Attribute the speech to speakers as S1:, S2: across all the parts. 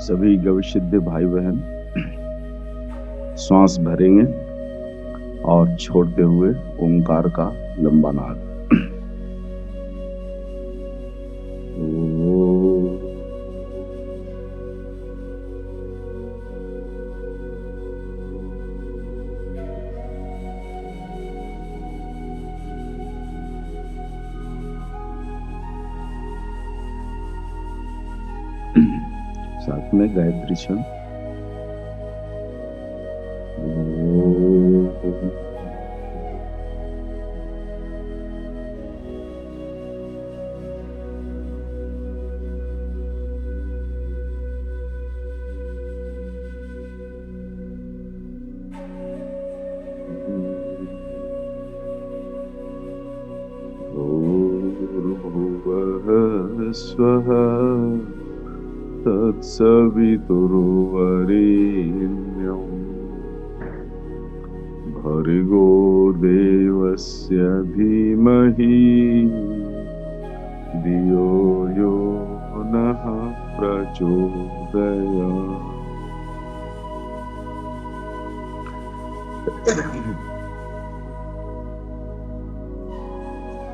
S1: सभी गविसिद्ध भाई बहन श्वास भरेंगे और छोड़ते हुए ओंकार का लंबा नाद। साथ में गायत्री छंद। स्वः तत्सवितुर्वरेण्यं भर्गो देवस्य धीमहि धियो यो नः प्रचोदयात्।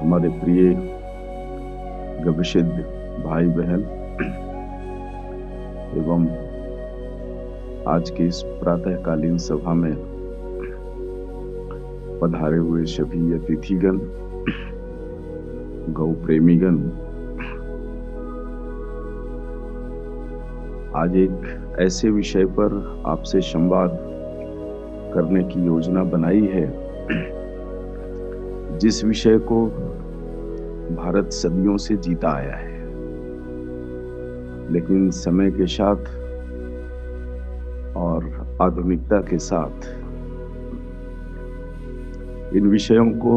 S1: हमारे प्रिय गविसिद्ध भाई बहन एवं आज की इस प्रातःकालीन सभा में पधारे हुए सभी अतिथिगण, गौ प्रेमीगण, आज एक ऐसे विषय पर आपसे संवाद करने की योजना बनाई है जिस विषय को भारत सदियों से जीता आया है, लेकिन समय के साथ और आधुनिकता के साथ इन विषयों को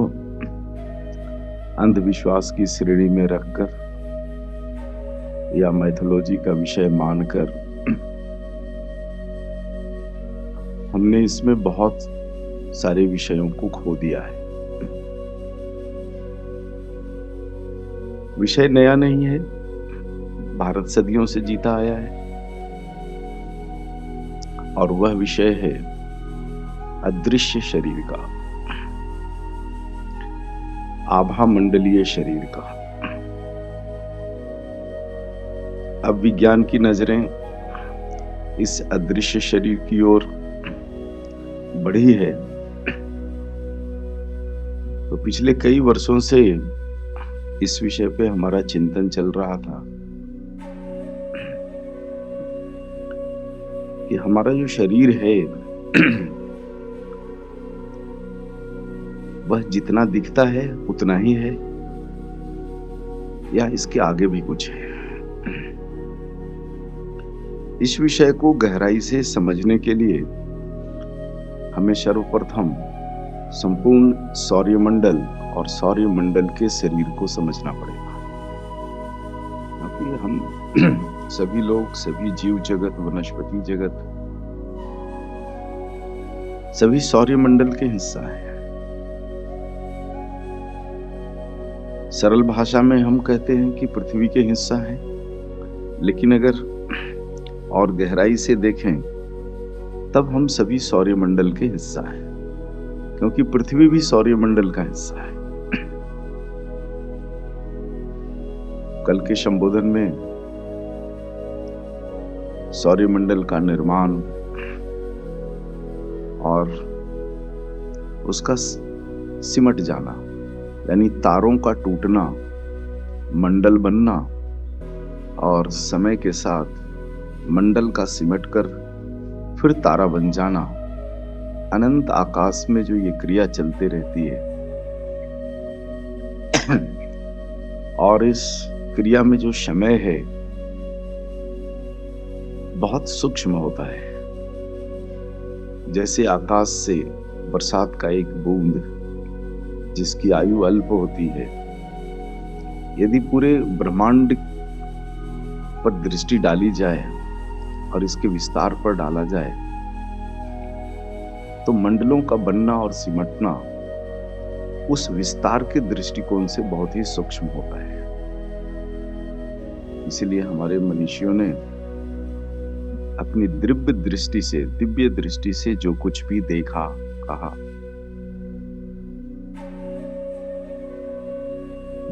S1: अंधविश्वास की श्रेणी में रखकर या मैथोलॉजी का विषय मानकर हमने इसमें बहुत सारे विषयों को खो दिया है। विषय नया नहीं है, भारत सदियों से जीता आया है और वह विषय है अदृश्य शरीर का, आभा मंडलीय शरीर का। अब विज्ञान की नजरें इस अदृश्य शरीर की ओर बढ़ी है, तो पिछले कई वर्षों से इस विषय पे हमारा चिंतन चल रहा था कि हमारा जो शरीर है वह जितना दिखता है उतना ही है या इसके आगे भी कुछ है। इस विषय को गहराई से समझने के लिए हमें सर्वप्रथम संपूर्ण सौर्यमंडल और सौर्यमंडल के शरीर को समझना पड़ेगा, क्योंकि हम सभी लोग, सभी जीव जगत, वनस्पति जगत, सभी सौर्यमंडल के हिस्सा हैं। सरल भाषा में हम कहते हैं कि पृथ्वी के हिस्सा हैं, लेकिन अगर और गहराई से देखें तब हम सभी सौर्यमंडल के हिस्सा हैं, क्योंकि पृथ्वी भी सौर्यमंडल का हिस्सा है। कल के संबोधन में सौर्यमंडल का निर्माण और उसका सिमट जाना, यानी तारों का टूटना, मंडल बनना और समय के साथ मंडल का सिमटकर फिर तारा बन जाना, अनंत आकाश में जो ये क्रिया चलती रहती है और इस क्रिया में जो समय है बहुत सूक्ष्म होता है। जैसे आकाश से बरसात का एक बूंद जिसकी आयु अल्प होती है, यदि पूरे ब्रह्मांड पर दृष्टि डाली जाए और इसके विस्तार पर डाला जाए तो मंडलों का बनना और सिमटना उस विस्तार के दृष्टिकोण से बहुत ही सूक्ष्म होता है। इसलिए हमारे मनीषियों ने अपनी दिव्य दृष्टि से जो कुछ भी देखा, कहा,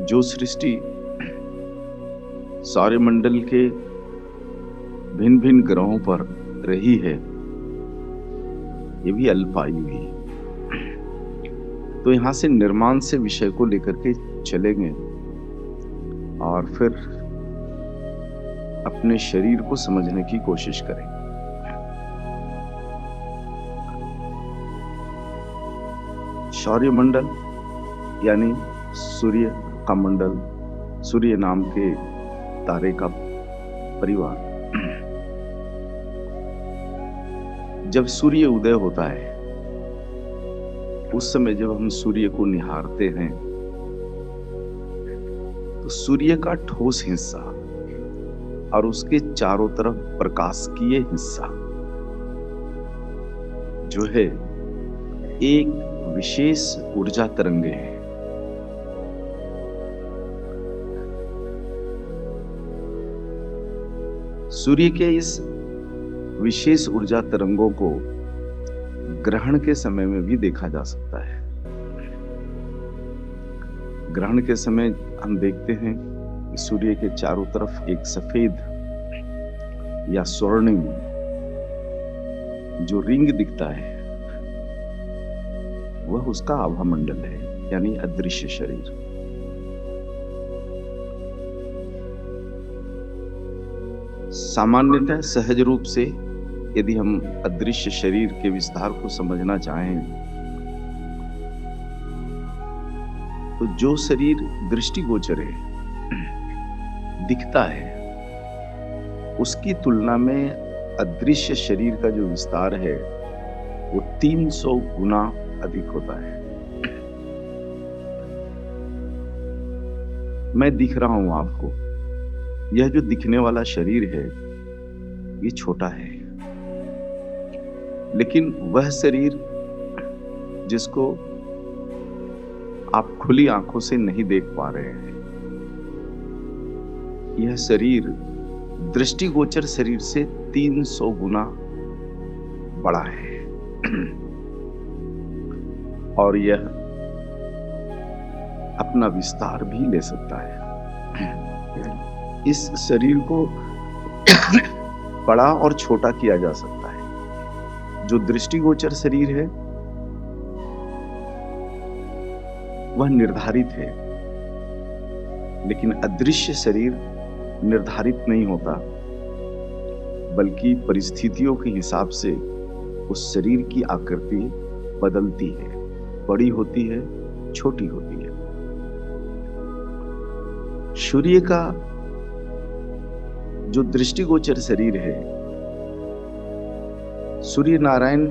S1: जो सृष्टि सौरमंडल के भिन्न भिन्न ग्रहों पर रही है, ये भी अल्पायु ही। तो यहां से निर्माण से विषय को लेकर के चलेंगे और फिर अपने शरीर को समझने की कोशिश करेंगे। सौरमंडल यानी सूर्य का मंडल, सूर्य नाम के तारे का परिवार। जब सूर्य उदय होता है, उस समय जब हम सूर्य को निहारते हैं, तो सूर्य का ठोस हिस्सा और उसके चारों तरफ प्रकाशकीय हिस्सा जो है, एक विशेष ऊर्जा तरंगे हैं। सूर्य के इस विशेष ऊर्जा तरंगों को ग्रहण के समय में भी देखा जा सकता है। ग्रहण के समय हम देखते हैं कि सूर्य के चारों तरफ एक सफेद या स्वर्णिम जो रिंग दिखता है, वह उसका आभा मंडल है, यानी अदृश्य शरीर। सामान्यतः सहज रूप से यदि हम अदृश्य शरीर के विस्तार को समझना चाहें, तो जो शरीर दृष्टिगोचर है, दिखता है, उसकी तुलना में अदृश्य शरीर का जो विस्तार है वो 300 गुना अधिक होता है। मैं दिख रहा हूं आपको, यह जो दिखने वाला शरीर है ये छोटा है, लेकिन वह शरीर जिसको आप खुली आंखों से नहीं देख पा रहे हैं, यह शरीर दृष्टिगोचर शरीर से 300 गुना बड़ा है और यह अपना विस्तार भी ले सकता है। इस शरीर को बड़ा और छोटा किया जा सकता है। जो दृष्टिगोचर शरीर है वह निर्धारित है, लेकिन अदृश्य शरीर निर्धारित नहीं होता, बल्कि परिस्थितियों के हिसाब से उस शरीर की आकृति बदलती है, बड़ी होती है, छोटी होती है। सूर्य का जो दृष्टिगोचर शरीर है, सूर्य नारायण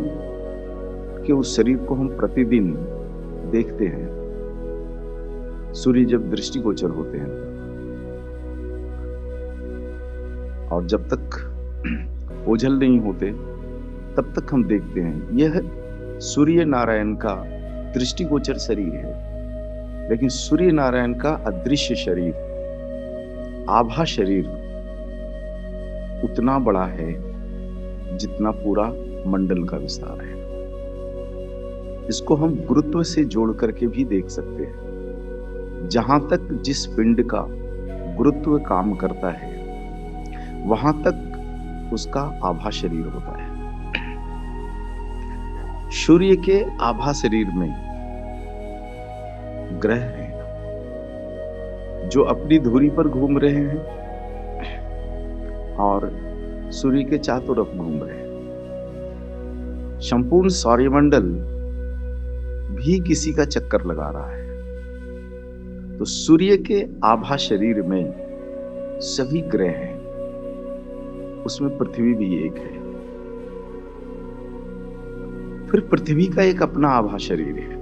S1: के उस शरीर को हम प्रतिदिन देखते हैं। सूर्य जब दृष्टिगोचर होते हैं और जब तक ओझल नहीं होते तब तक हम देखते हैं। यह सूर्य नारायण का दृष्टिगोचर शरीर है, लेकिन सूर्य नारायण का अदृश्य शरीर, आभा शरीर उतना बड़ा है जितना पूरा मंडल का विस्तार है। इसको हम गुरुत्व से जोड़ करके भी देख सकते हैं। जहां तक जिस पिंड का गुरुत्व काम करता है, वहां तक उसका आभा शरीर होता है। सूर्य के आभा शरीर में ग्रह हैं जो अपनी धुरी पर घूम रहे हैं और सूर्य के चारों तरफ घूम रहे हैं। संपूर्ण सौरमंडल भी किसी का चक्कर लगा रहा है। तो सूर्य के आभा शरीर में सभी ग्रह हैं, उसमें पृथ्वी भी एक है। फिर पृथ्वी का एक अपना आभा शरीर है।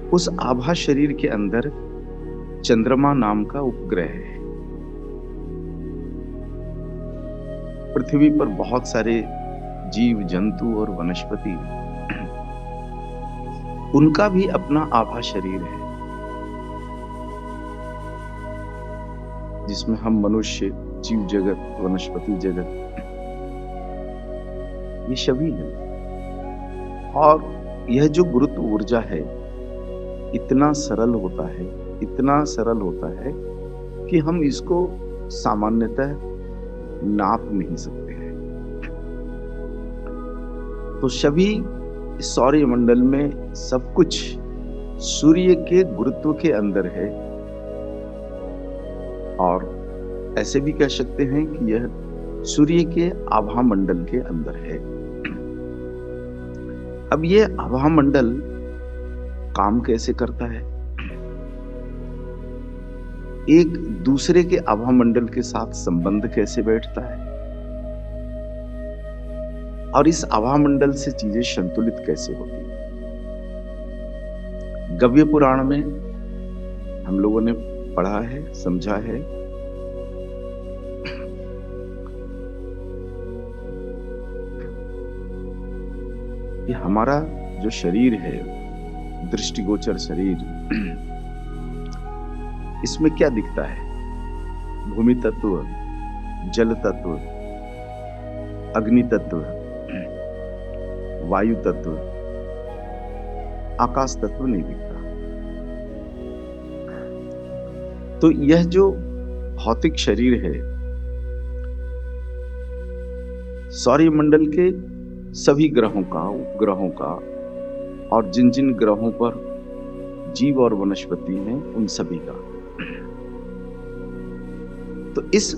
S1: उस आभा शरीर के अंदर चंद्रमा नाम का उपग्रह है। पृथ्वी पर बहुत सारे जीव जंतु और वनस्पति, उनका भी अपना आभा शरीर है, जिसमें हम मनुष्य जीव जगत, वनस्पति जगत, ये सभी है। और यह जो गुरुत्व ऊर्जा है इतना सरल होता है, इतना सरल होता है कि हम इसको सामान्यतः नाप नहीं सकते हैं। तो सभी सौरमंडल में सब कुछ सूर्य के गुरुत्व के अंदर है, और ऐसे भी कह सकते हैं कि यह सूर्य के आभा मंडल के अंदर है। अब ये आभा मंडल काम कैसे करता है? एक दूसरे के आभा मंडल के साथ संबंध कैसे बैठता है, और इस आभा मंडल से चीजें संतुलित कैसे होती है? गव्य पुराण में हम लोगों ने पढ़ा है, समझा है कि हमारा जो शरीर है, दृष्टिगोचर शरीर, इसमें क्या दिखता है? भूमि तत्व, जल तत्व, अग्नि तत्व, वायु तत्व, आकाश तत्व नहीं दिखता। तो यह जो भौतिक शरीर है, सौरमंडल के सभी ग्रहों का, उपग्रहों का, और जिन जिन ग्रहों पर जीव और वनस्पति हैं उन सभी का। तो इस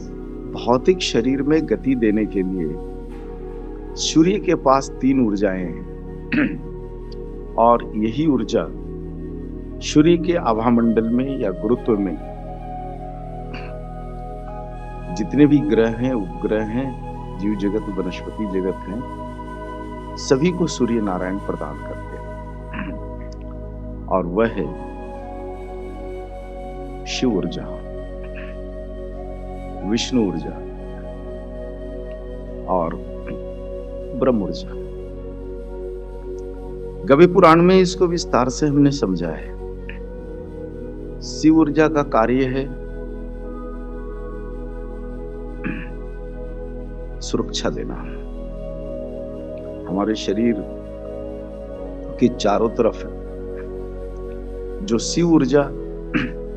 S1: भौतिक शरीर में गति देने के लिए सूर्य के पास 3 ऊर्जाएं हैं, और यही ऊर्जा सूर्य के आभामंडल में या गुरुत्व में जितने भी ग्रह हैं, उपग्रह हैं, जीव जगत, वनस्पति जगत हैं, सभी को सूर्य नारायण प्रदान करते हैं, और वह है शिव ऊर्जा, विष्णु ऊर्जा और ब्रह्म ऊर्जा। गव्य पुराण में इसको विस्तार से हमने समझा है। शिव ऊर्जा का कार्य है सुरक्षा देना। हमारे शरीर के चारों तरफ जो शिव ऊर्जा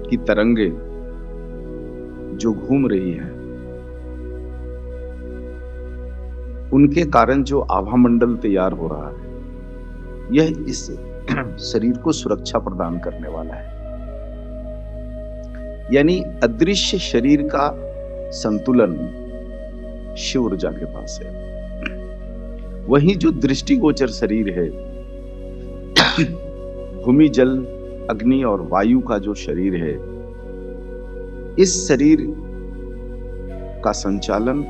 S1: की तरंगे जो घूम रही है, उनके कारण जो आभामंडल तैयार हो रहा है, यह इस शरीर को सुरक्षा प्रदान करने वाला है। यानी अदृश्य शरीर का संतुलन शिव ऊर्जा के पास है। वहीं जो दृष्टिगोचर शरीर है, भूमि, जल, अग्नि और वायु का जो शरीर है, इस शरीर का संचालन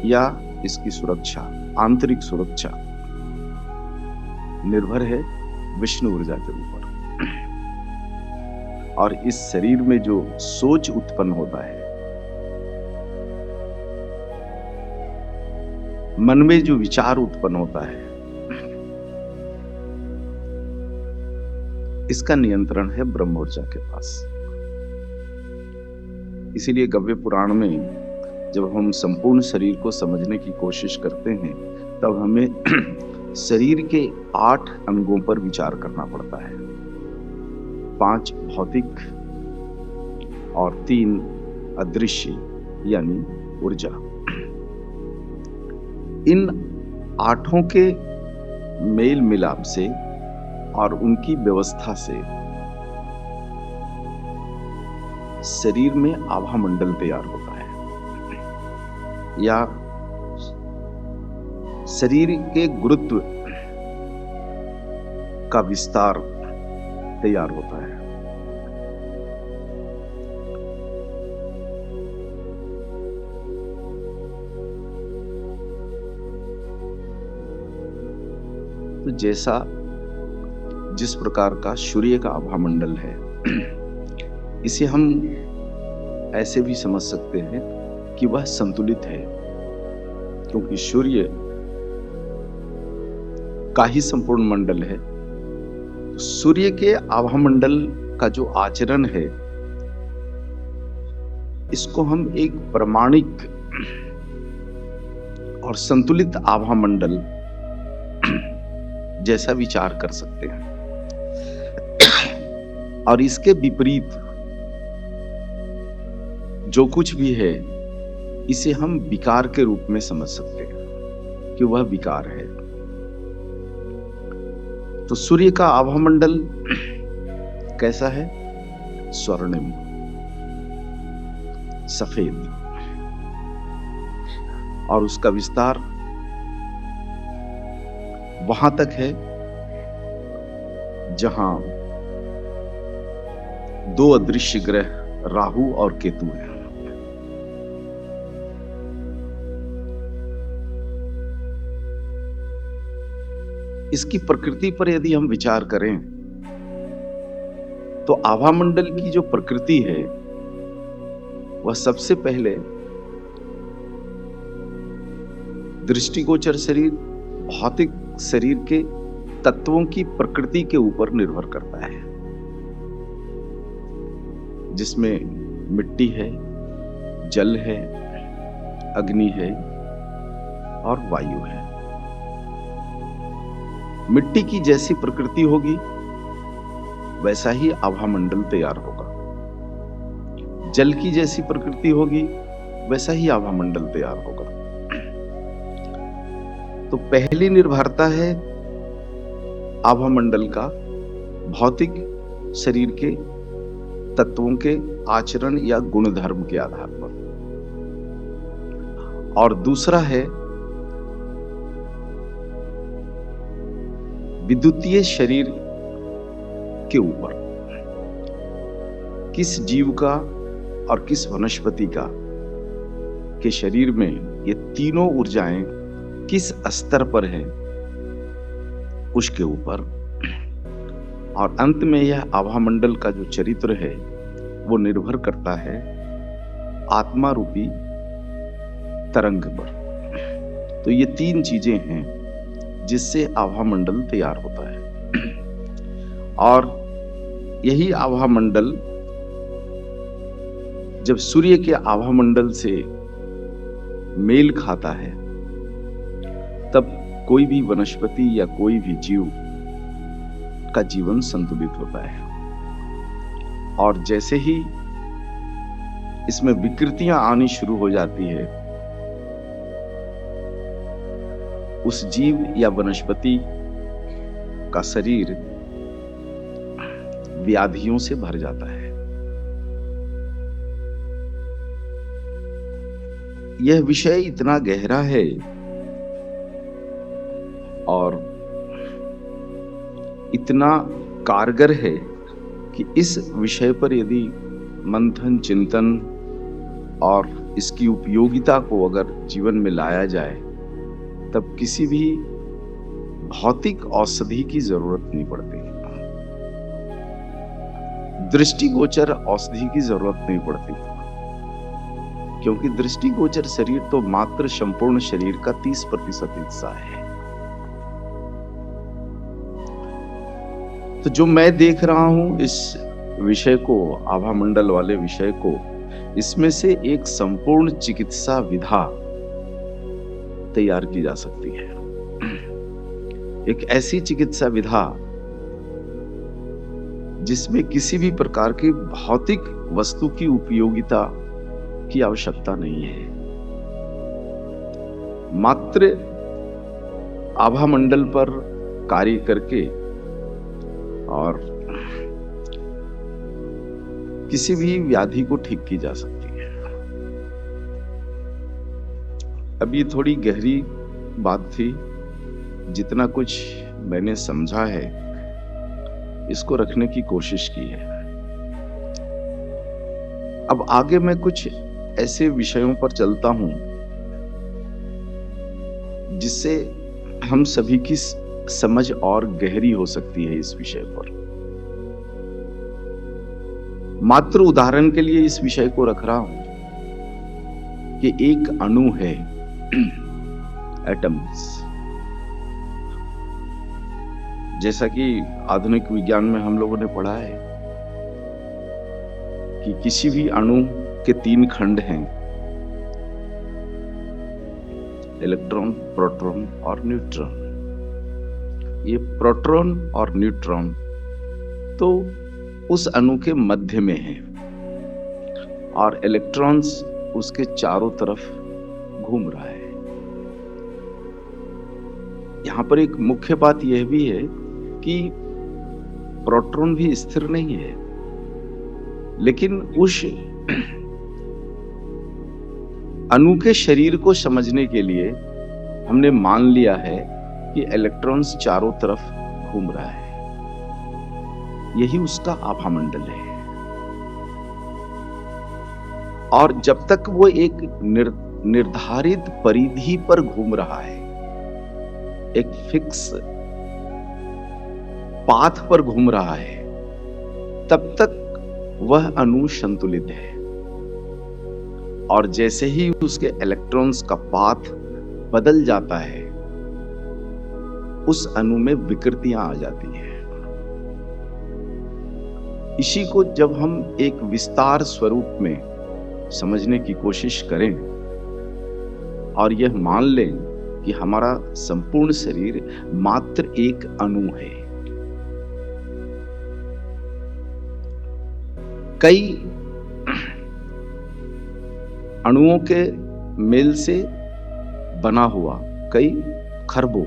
S1: या इसकी सुरक्षा, आंतरिक सुरक्षा निर्भर है विष्णु ऊर्जा के ऊपर। और इस शरीर में जो सोच उत्पन्न होता है, मन में जो विचार उत्पन्न होता है, इसका नियंत्रण है ब्रह्म ऊर्जा के पास। इसीलिए गव्य पुराण में जब हम संपूर्ण शरीर को समझने की कोशिश करते हैं, तब हमें शरीर के 8 अंगों पर विचार करना पड़ता है। 5 भौतिक और 3 अदृश्य यानी ऊर्जा। इन 8 के मेल मिलाप से और उनकी व्यवस्था से शरीर में आभामंडल तैयार होता है, या शरीर के गुरुत्व का विस्तार तैयार होता है। तो जैसा जिस प्रकार का सूर्य का आभामंडल है, इसे हम ऐसे भी समझ सकते हैं कि वह संतुलित है, क्योंकि सूर्य का ही संपूर्ण मंडल है। सूर्य के आभामंडल का जो आचरण है, इसको हम एक प्रामाणिक और संतुलित आभा मंडल जैसा विचार कर सकते हैं। और इसके विपरीत जो कुछ भी है, इसे हम विकार के रूप में समझ सकते हैं कि वह विकार है। तो सूर्य का आभा मंडल कैसा है? स्वर्णिम, सफेद, और उसका विस्तार वहां तक है जहां दो अदृश्य ग्रह राहु और केतु हैं। इसकी प्रकृति पर यदि हम विचार करें तो आभा मंडल की जो प्रकृति है वह सबसे पहले दृष्टिगोचर शरीर, भौतिक शरीर के तत्वों की प्रकृति के ऊपर निर्भर करता है, जिसमें मिट्टी है, जल है, अग्नि है और वायु है। मिट्टी की जैसी प्रकृति होगी वैसा ही आभा मंडल तैयार होगा। जल की जैसी प्रकृति होगी वैसा ही आभा मंडल तैयार होगा। तो पहली निर्भरता है आभा मंडल का भौतिक शरीर के तत्वों के आचरण या गुण धर्म के आधार पर, और दूसरा है विद्युतीय शरीर के ऊपर, किस जीव का और किस वनस्पति का के शरीर में ये तीनों ऊर्जाएं किस स्तर पर है उसके ऊपर, और अंत में यह आभा मंडल का जो चरित्र है वो निर्भर करता है आत्मा रूपी तरंग पर। तो ये तीन चीजें हैं जिससे आभा मंडल तैयार होता है, और यही आभा मंडल जब सूर्य के आभा मंडल से मेल खाता है तब कोई भी वनस्पति या कोई भी जीव का जीवन संतुलित होता है। और जैसे ही इसमें विकृतियां आनी शुरू हो जाती है, उस जीव या वनस्पति का शरीर व्याधियों से भर जाता है। यह विषय इतना गहरा है और इतना कारगर है कि इस विषय पर यदि मंथन, चिंतन और इसकी उपयोगिता को अगर जीवन में लाया जाए तब किसी भी भौतिक औषधि की जरूरत नहीं पड़ती, दृष्टिगोचर औषधि की जरूरत नहीं पड़ती, क्योंकि दृष्टिगोचर शरीर तो मात्र संपूर्ण शरीर का 30% हिस्सा है। तो जो मैं देख रहा हूं इस विषय को, आभा मंडल वाले विषय को, इसमें से एक संपूर्ण चिकित्सा विधा तैयार की जा सकती है। एक ऐसी चिकित्सा विधा जिसमें किसी भी प्रकार की भौतिक वस्तु की उपयोगिता की आवश्यकता नहीं है, मात्र आभा मंडल पर कार्य करके और किसी भी व्याधि को ठीक की जा सकती है। अब ये थोड़ी गहरी बात थी, जितना कुछ मैंने समझा है इसको रखने की कोशिश की है। अब आगे मैं कुछ ऐसे विषयों पर चलता हूं जिससे हम सभी की समझ और गहरी हो सकती है इस विषय पर। मात्र उदाहरण के लिए इस विषय को रख रहा हूं कि एक अणु है, एटम्स, जैसा कि आधुनिक विज्ञान में हम लोगों ने पढ़ा है कि किसी भी अणु के 3 खंड हैं, इलेक्ट्रॉन, प्रोटॉन और न्यूट्रॉन। ये प्रोटॉन और न्यूट्रॉन तो उस अणु के मध्य में है और इलेक्ट्रॉन्स उसके चारों तरफ घूम रहा है। यहां पर एक मुख्य बात यह भी है कि प्रोटॉन भी स्थिर नहीं है, लेकिन उस अणु के शरीर को समझने के लिए हमने मान लिया है कि इलेक्ट्रॉन्स चारों तरफ घूम रहा है। यही उसका आभामंडल है। और जब तक वो एक निर्धारित परिधि पर घूम रहा है, एक फिक्स पाथ पर घूम रहा है, तब तक वह अणु संतुलित है। और जैसे ही उसके इलेक्ट्रॉन्स का पाथ बदल जाता है, उस अणु में विकृतियां आ जाती हैं। इसी को जब हम एक विस्तार स्वरूप में समझने की कोशिश करें और यह मान लें कि हमारा संपूर्ण शरीर मात्र एक अणु है। कई अणुओं के मेल से बना हुआ, कई खरबों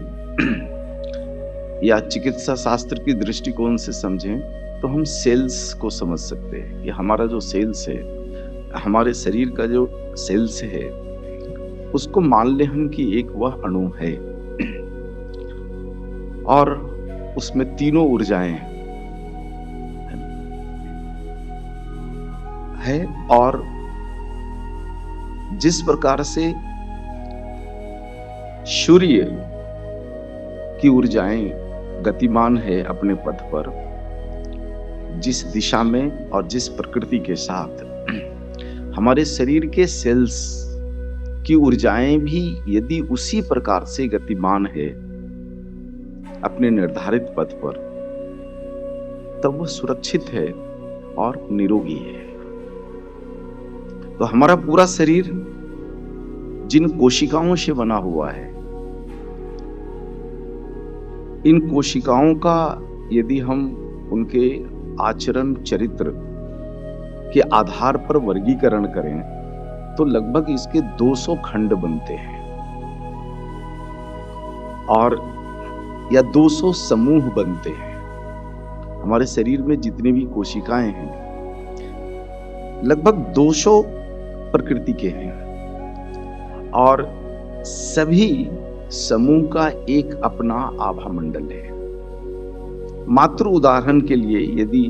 S1: या चिकित्सा शास्त्र की दृष्टिकोण से समझें तो हम सेल्स को समझ सकते हैं। ये हमारा जो सेल्स है, हमारे शरीर का जो सेल्स है, उसको मान ले हम कि एक वह अणु है और उसमें तीनों ऊर्जाएं है। और जिस प्रकार से सूर्य की ऊर्जाएं गतिमान है अपने पथ पर, जिस दिशा में और जिस प्रकृति के साथ, हमारे शरीर के सेल्स की ऊर्जाएं भी यदि उसी प्रकार से गतिमान है अपने निर्धारित पथ पर, तब वह सुरक्षित है और निरोगी है। तो हमारा पूरा शरीर जिन कोशिकाओं से बना हुआ है, इन कोशिकाओं का यदि हम उनके आचरण चरित्र के आधार पर वर्गीकरण करें तो लगभग इसके 200 खंड बनते हैं और या 200 समूह बनते हैं। हमारे शरीर में जितने भी कोशिकाएं हैं लगभग 200 प्रकृति के हैं और सभी समूह का एक अपना आभामंडल है। मात्र उदाहरण के लिए यदि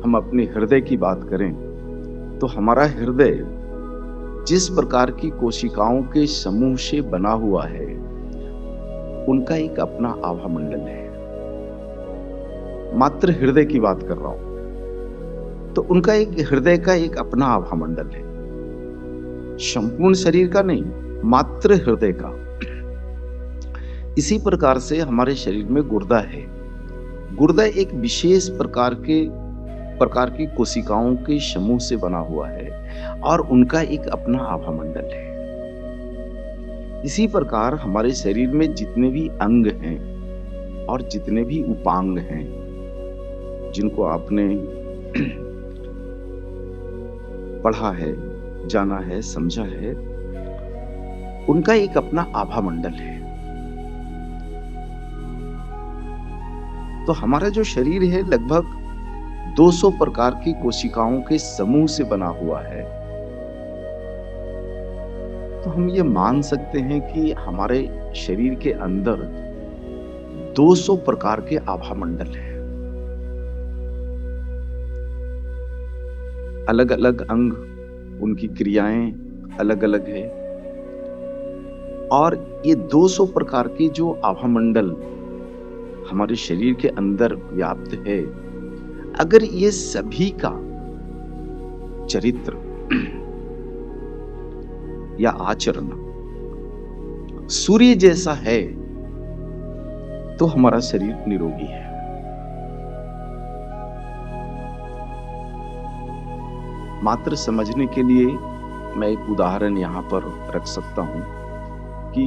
S1: हम अपने हृदय की बात करें तो हमारा हृदय जिस प्रकार की कोशिकाओं के समूह से बना हुआ है, उनका एक अपना आभामंडल है। मात्र हृदय की बात कर रहा हूं तो उनका एक हृदय का एक अपना आभामंडल है, संपूर्ण शरीर का नहीं, मात्र हृदय का। इसी प्रकार से हमारे शरीर में गुर्दा है। गुर्दा एक विशेष प्रकार की कोशिकाओं के समूह से बना हुआ है और उनका एक अपना आभामंडल है। इसी प्रकार हमारे शरीर में जितने भी अंग हैं और जितने भी उपांग हैं, जिनको आपने पढ़ा है, जाना है, समझा है, उनका एक अपना आभामंडल है। तो हमारा जो शरीर है लगभग 200 प्रकार की कोशिकाओं के समूह से बना हुआ है। तो हम ये मान सकते हैं कि हमारे शरीर के अंदर 200 प्रकार के आभामंडल हैं। अलग अलग अंग, उनकी क्रियाएं अलग अलग है और ये 200 प्रकार के जो आभामंडल हमारे शरीर के अंदर व्याप्त है, अगर ये सभी का चरित्र या आचरण सूर्य जैसा है तो हमारा शरीर निरोगी है। मात्र समझने के लिए मैं एक उदाहरण यहां पर रख सकता हूं कि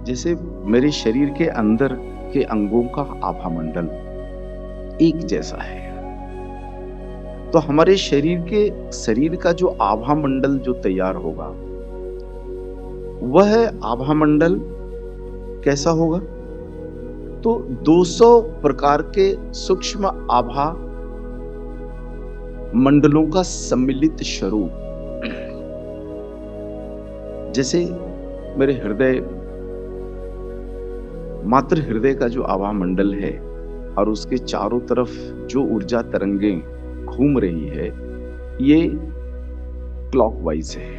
S1: जैसे मेरे शरीर के अंदर के अंगों का आभा मंडल एक जैसा है, तो हमारे शरीर का जो आभा मंडल जो तैयार होगा, वह आभा मंडल कैसा होगा? तो 200 प्रकार के सूक्ष्म आभा मंडलों का सम्मिलित स्वरूप। जैसे मेरे हृदय, मात्र हृदय का जो आभा मंडल है और उसके चारों तरफ जो ऊर्जा तरंगें घूम रही है, ये क्लॉकवाइज है,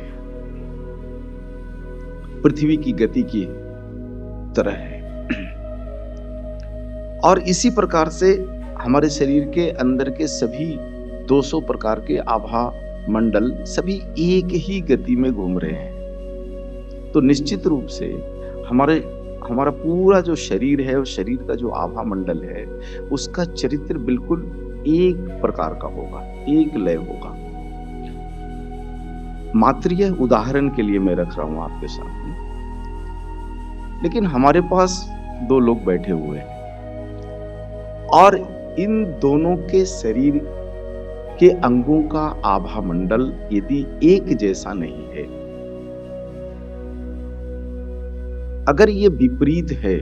S1: पृथ्वी की गति की तरह है। और इसी प्रकार से हमारे शरीर के अंदर के सभी 200 प्रकार के आभा मंडल सभी एक ही गति में घूम रहे हैं। तो निश्चित रूप से हमारा पूरा जो शरीर है, उस शरीर का जो आभा मंडल है, उसका चरित्र बिल्कुल एक प्रकार का होगा, एक लय होगा। मात्र यह उदाहरण के लिए मैं रख रहा हूं आपके सामने। लेकिन हमारे पास 2 लोग बैठे हुए हैं और इन दोनों के शरीर के अंगों का आभा मंडल यदि एक जैसा नहीं है, अगर ये विपरीत है,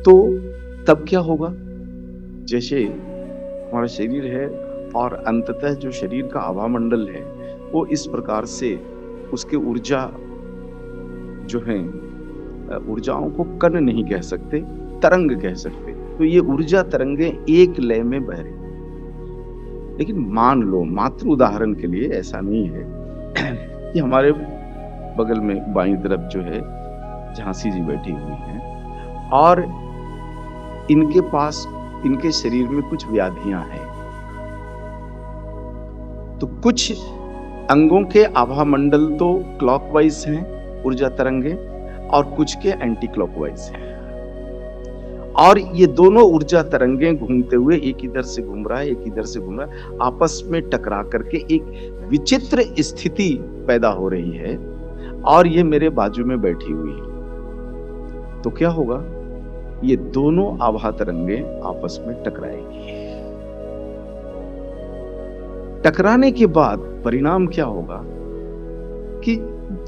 S1: तो तब क्या होगा? जैसे हमारा शरीर है और अंततः जो शरीर का आभा मंडल है, वो इस प्रकार से उसके ऊर्जा जो है, ऊर्जाओं को कण नहीं कह सकते, तरंग कह सकते। तो ये ऊर्जा तरंगे एक लय में बह रही। लेकिन मान लो, मात्र उदाहरण के लिए, ऐसा नहीं है कि हमारे बगल में बाईं तरफ जो है झांसी जी बैठी हुई हैं और इनके पास, इनके शरीर में कुछ व्याधियां हैं। तो कुछ अंगों के आभा मंडल तो क्लॉकवाइज हैं ऊर्जा तरंगे, और कुछ के एंटी क्लॉकवाइज हैं। और ये दोनों ऊर्जा तरंगे घूमते हुए, एक इधर से घूम रहा है, एक इधर से घूम रहा है, आपस में टकरा करके एक विचित्र स्थिति पैदा हो रही है। और ये मेरे बाजू में बैठी हुई है, तो क्या होगा? ये दोनों आभा तरंगे आपस में टकराएंगी। टकराने के बाद परिणाम क्या होगा कि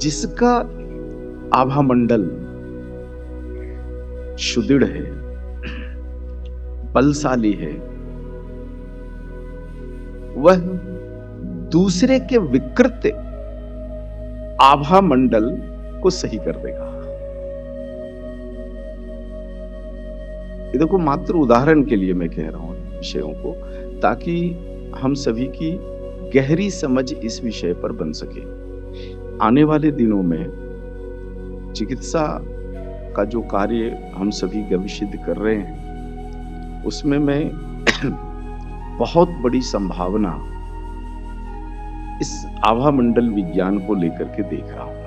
S1: जिसका आभा मंडल सुदृढ़ है, बलशाली है, वह दूसरे के विकृत आभा मंडल को सही कर देगा। ये देखो, मात्र उदाहरण के लिए मैं कह रहा हूं विषयों को, ताकि हम सभी की गहरी समझ इस विषय पर बन सके। आने वाले दिनों में चिकित्सा का जो कार्य हम सभी गविष्ठ कर रहे हैं, उसमें मैं बहुत बड़ी संभावना इस आभा मंडल विज्ञान को लेकर के देख रहा हूं।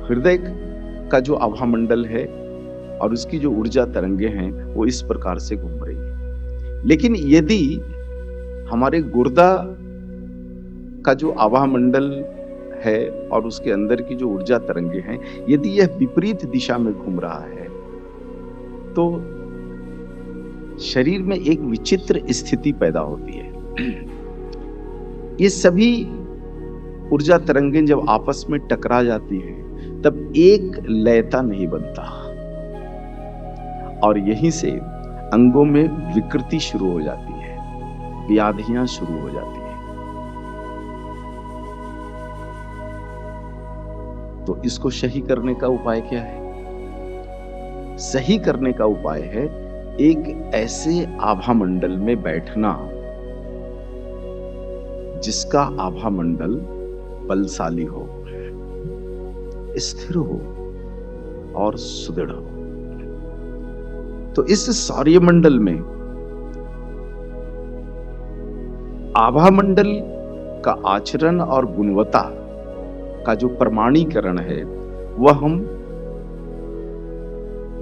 S1: हृदय का जो आभा मंडल है और उसकी जो ऊर्जा तरंगे हैं, वो इस प्रकार से घूम रही है। लेकिन यदि हमारे गुर्दा का जो आभा मंडल है और उसके अंदर की जो ऊर्जा तरंगे हैं, यदि यह विपरीत दिशा में घूम रहा है, तो शरीर में एक विचित्र स्थिति पैदा होती है। ये सभी ऊर्जा तरंगें जब आपस में टकरा जाती हैं, तब एक लयता नहीं बनता और यहीं से अंगों में विकृति शुरू हो जाती है, व्याधियां शुरू हो जाती है। तो इसको सही करने का उपाय क्या है? सही करने का उपाय है एक ऐसे आभा मंडल में बैठना जिसका आभा मंडल बलशाली हो, स्थिर हो और सुदृढ़ हो। तो इस सौर्यमंडल में आभा मंडल का आचरण और गुणवत्ता का जो प्रमाणीकरण है, वह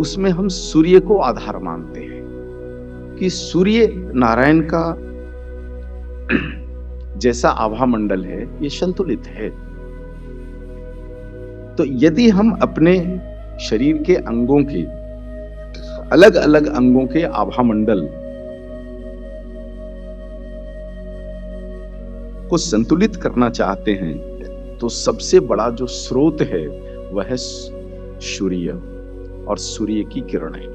S1: उसमें हम सूर्य को आधार मानते हैं कि सूर्य नारायण का जैसा आभा मंडल है ये संतुलित है। तो यदि हम अपने शरीर के अंगों के अलग अलग अंगों के आभा मंडल को संतुलित करना चाहते हैं तो सबसे बड़ा जो स्रोत है वह है सूर्य और सूर्य की किरणें।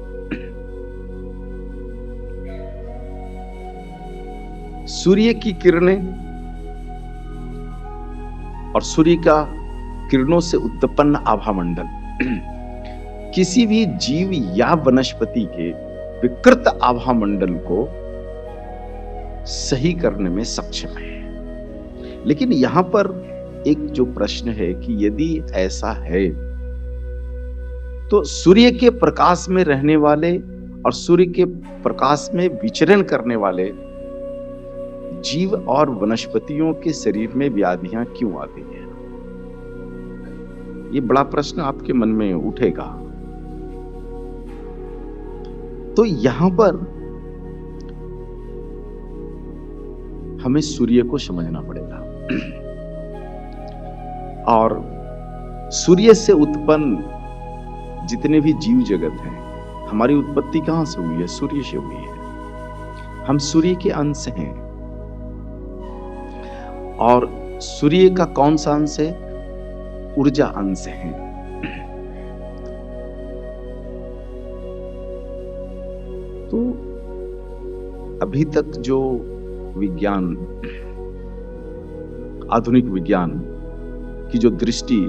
S1: सूर्य की किरणें और सूर्य का किरणों से उत्पन्न आभा मंडल किसी भी जीव या वनस्पति के विकृत आभा मंडल को सही करने में सक्षम है। लेकिन यहां पर एक जो प्रश्न है कि यदि ऐसा है तो सूर्य के प्रकाश में रहने वाले और सूर्य के प्रकाश में विचरण करने वाले जीव और वनस्पतियों के शरीर में व्याधियां क्यों आती हैं? ये बड़ा प्रश्न आपके मन में उठेगा। तो यहां पर हमें सूर्य को समझना पड़ेगा और सूर्य से उत्पन्न जितने भी जीव जगत हैं, हमारी उत्पत्ति कहां से हुई है? सूर्य से हुई है। हम सूर्य के अंश हैं और सूर्य का कौन सा अंश है? ऊर्जा अंश है। तो अभी तक जो विज्ञान, आधुनिक विज्ञान की जो दृष्टि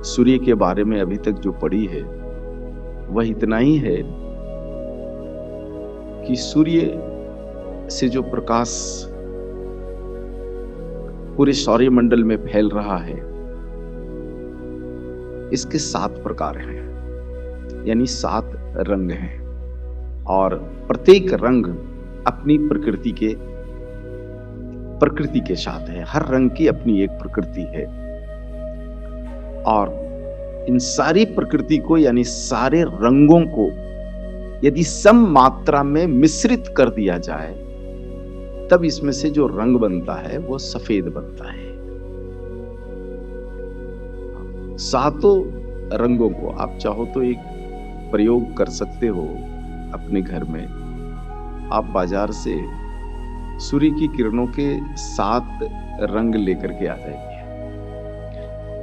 S1: सूर्य के बारे में अभी तक जो पड़ी है वह इतना ही है कि सूर्य से जो प्रकाश पूरे सौरमंडल में फैल रहा है इसके 7 प्रकार हैं, यानी 7 रंग हैं और प्रत्येक रंग अपनी प्रकृति के साथ है। हर रंग की अपनी एक प्रकृति है और इन सारी प्रकृति को यानी सारे रंगों को यदि सम मात्रा में मिश्रित कर दिया जाए तब इसमें से जो रंग बनता है वो सफेद बनता है। 7 रंगों को आप चाहो तो एक प्रयोग कर सकते हो अपने घर में। आप बाजार से सूर्य की किरणों के 7 रंग लेकर के आ जाइए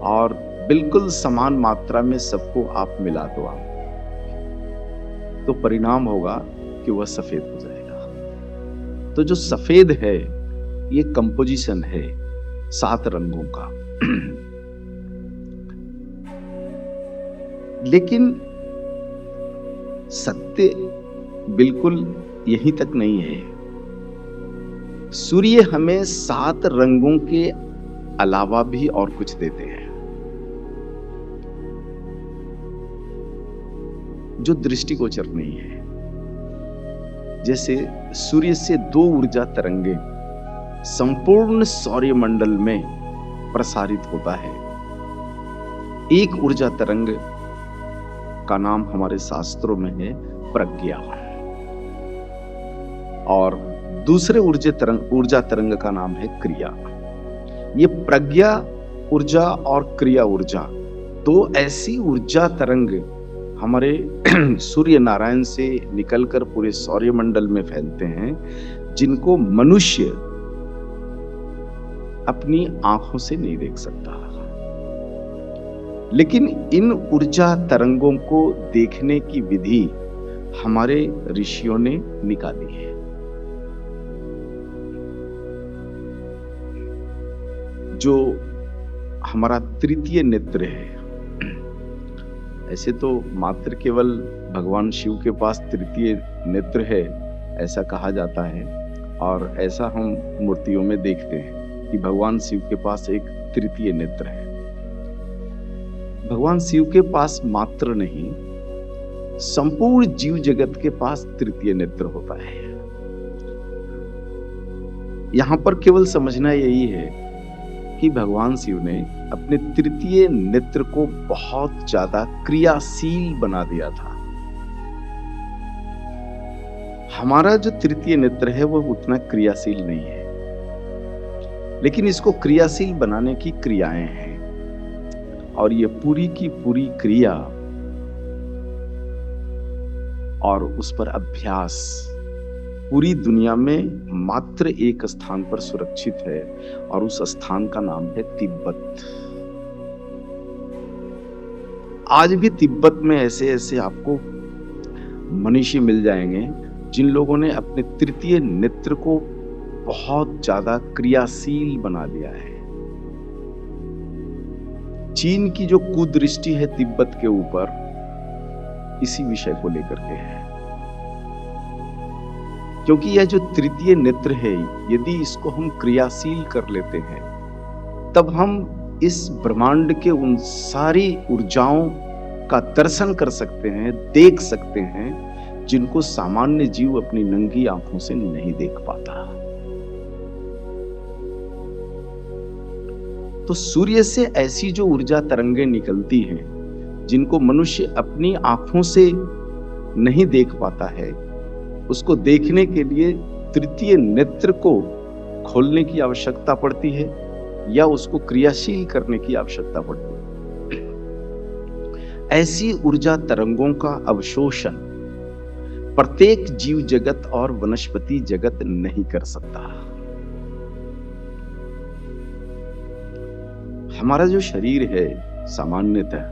S1: और बिल्कुल समान मात्रा में सबको आप मिला दो आप, तो परिणाम होगा कि वह सफेद हो जाएगा। तो जो सफेद है ये कंपोजिशन है 7 रंगों का। लेकिन सत्य बिल्कुल यहीं तक नहीं है। सूर्य हमें 7 रंगों के अलावा भी और कुछ देते हैं जो दृष्टिगोचर नहीं है। जैसे सूर्य से 2 ऊर्जा तरंगे संपूर्ण सौरमंडल में प्रसारित होता है। एक ऊर्जा तरंग का नाम हमारे शास्त्रों में है प्रज्ञा और दूसरे ऊर्जा तरंग का नाम है क्रिया। ये प्रज्ञा ऊर्जा और क्रिया ऊर्जा 2 ऐसी ऊर्जा तरंग हमारे सूर्य नारायण से निकलकर पूरे सौरमंडल में फैलते हैं जिनको मनुष्य अपनी आंखों से नहीं देख सकता। लेकिन इन ऊर्जा तरंगों को देखने की विधि हमारे ऋषियों ने निकाली है। जो हमारा तृतीय नेत्र है, ऐसे तो मात्र केवल भगवान शिव के पास तृतीय नेत्र है ऐसा कहा जाता है और ऐसा हम मूर्तियों में देखते हैं कि भगवान शिव के पास एक तृतीय नेत्र है। भगवान शिव के पास मात्र नहीं, संपूर्ण जीव जगत के पास तृतीय नेत्र होता है। यहां पर केवल समझना यही है कि भगवान शिव ने अपने तृतीय नेत्र को बहुत ज्यादा क्रियाशील बना दिया था। हमारा जो तृतीय नेत्र है वो उतना क्रियाशील नहीं है। लेकिन इसको क्रियाशील बनाने की क्रियाएं हैं, और ये पूरी की पूरी क्रिया और उस पर अभ्यास पूरी दुनिया में मात्र एक स्थान पर सुरक्षित है, और उस स्थान का नाम है तिब्बत। आज भी तिब्बत में ऐसे ऐसे आपको मनीषी मिल जाएंगे जिन लोगों ने अपने तृतीय नेत्र को बहुत ज्यादा क्रियाशील बना लिया है। चीन की जो कुदृष्टि है तिब्बत के ऊपर, इसी विषय को लेकर के है, क्योंकि यह जो तृतीय नेत्र है, यदि इसको हम क्रियाशील कर लेते हैं, तब हम इस ब्रह्मांड के उन सारी ऊर्जाओं का दर्शन कर सकते हैं, देख सकते हैं, जिनको सामान्य जीव अपनी नंगी आंखों से नहीं देख पाता। तो सूर्य से ऐसी जो ऊर्जा तरंगें निकलती हैं, जिनको मनुष्य अपनी आंखों से नहीं देख पाता है, उसको देखने के लिए तृतीय नेत्र को खोलने की आवश्यकता पड़ती है, या उसको क्रियाशील करने की आवश्यकता पड़ती है। ऐसी ऊर्जा तरंगों का अवशोषण प्रत्येक जीव जगत और वनस्पति जगत नहीं कर सकता। हमारा जो शरीर है सामान्यतः,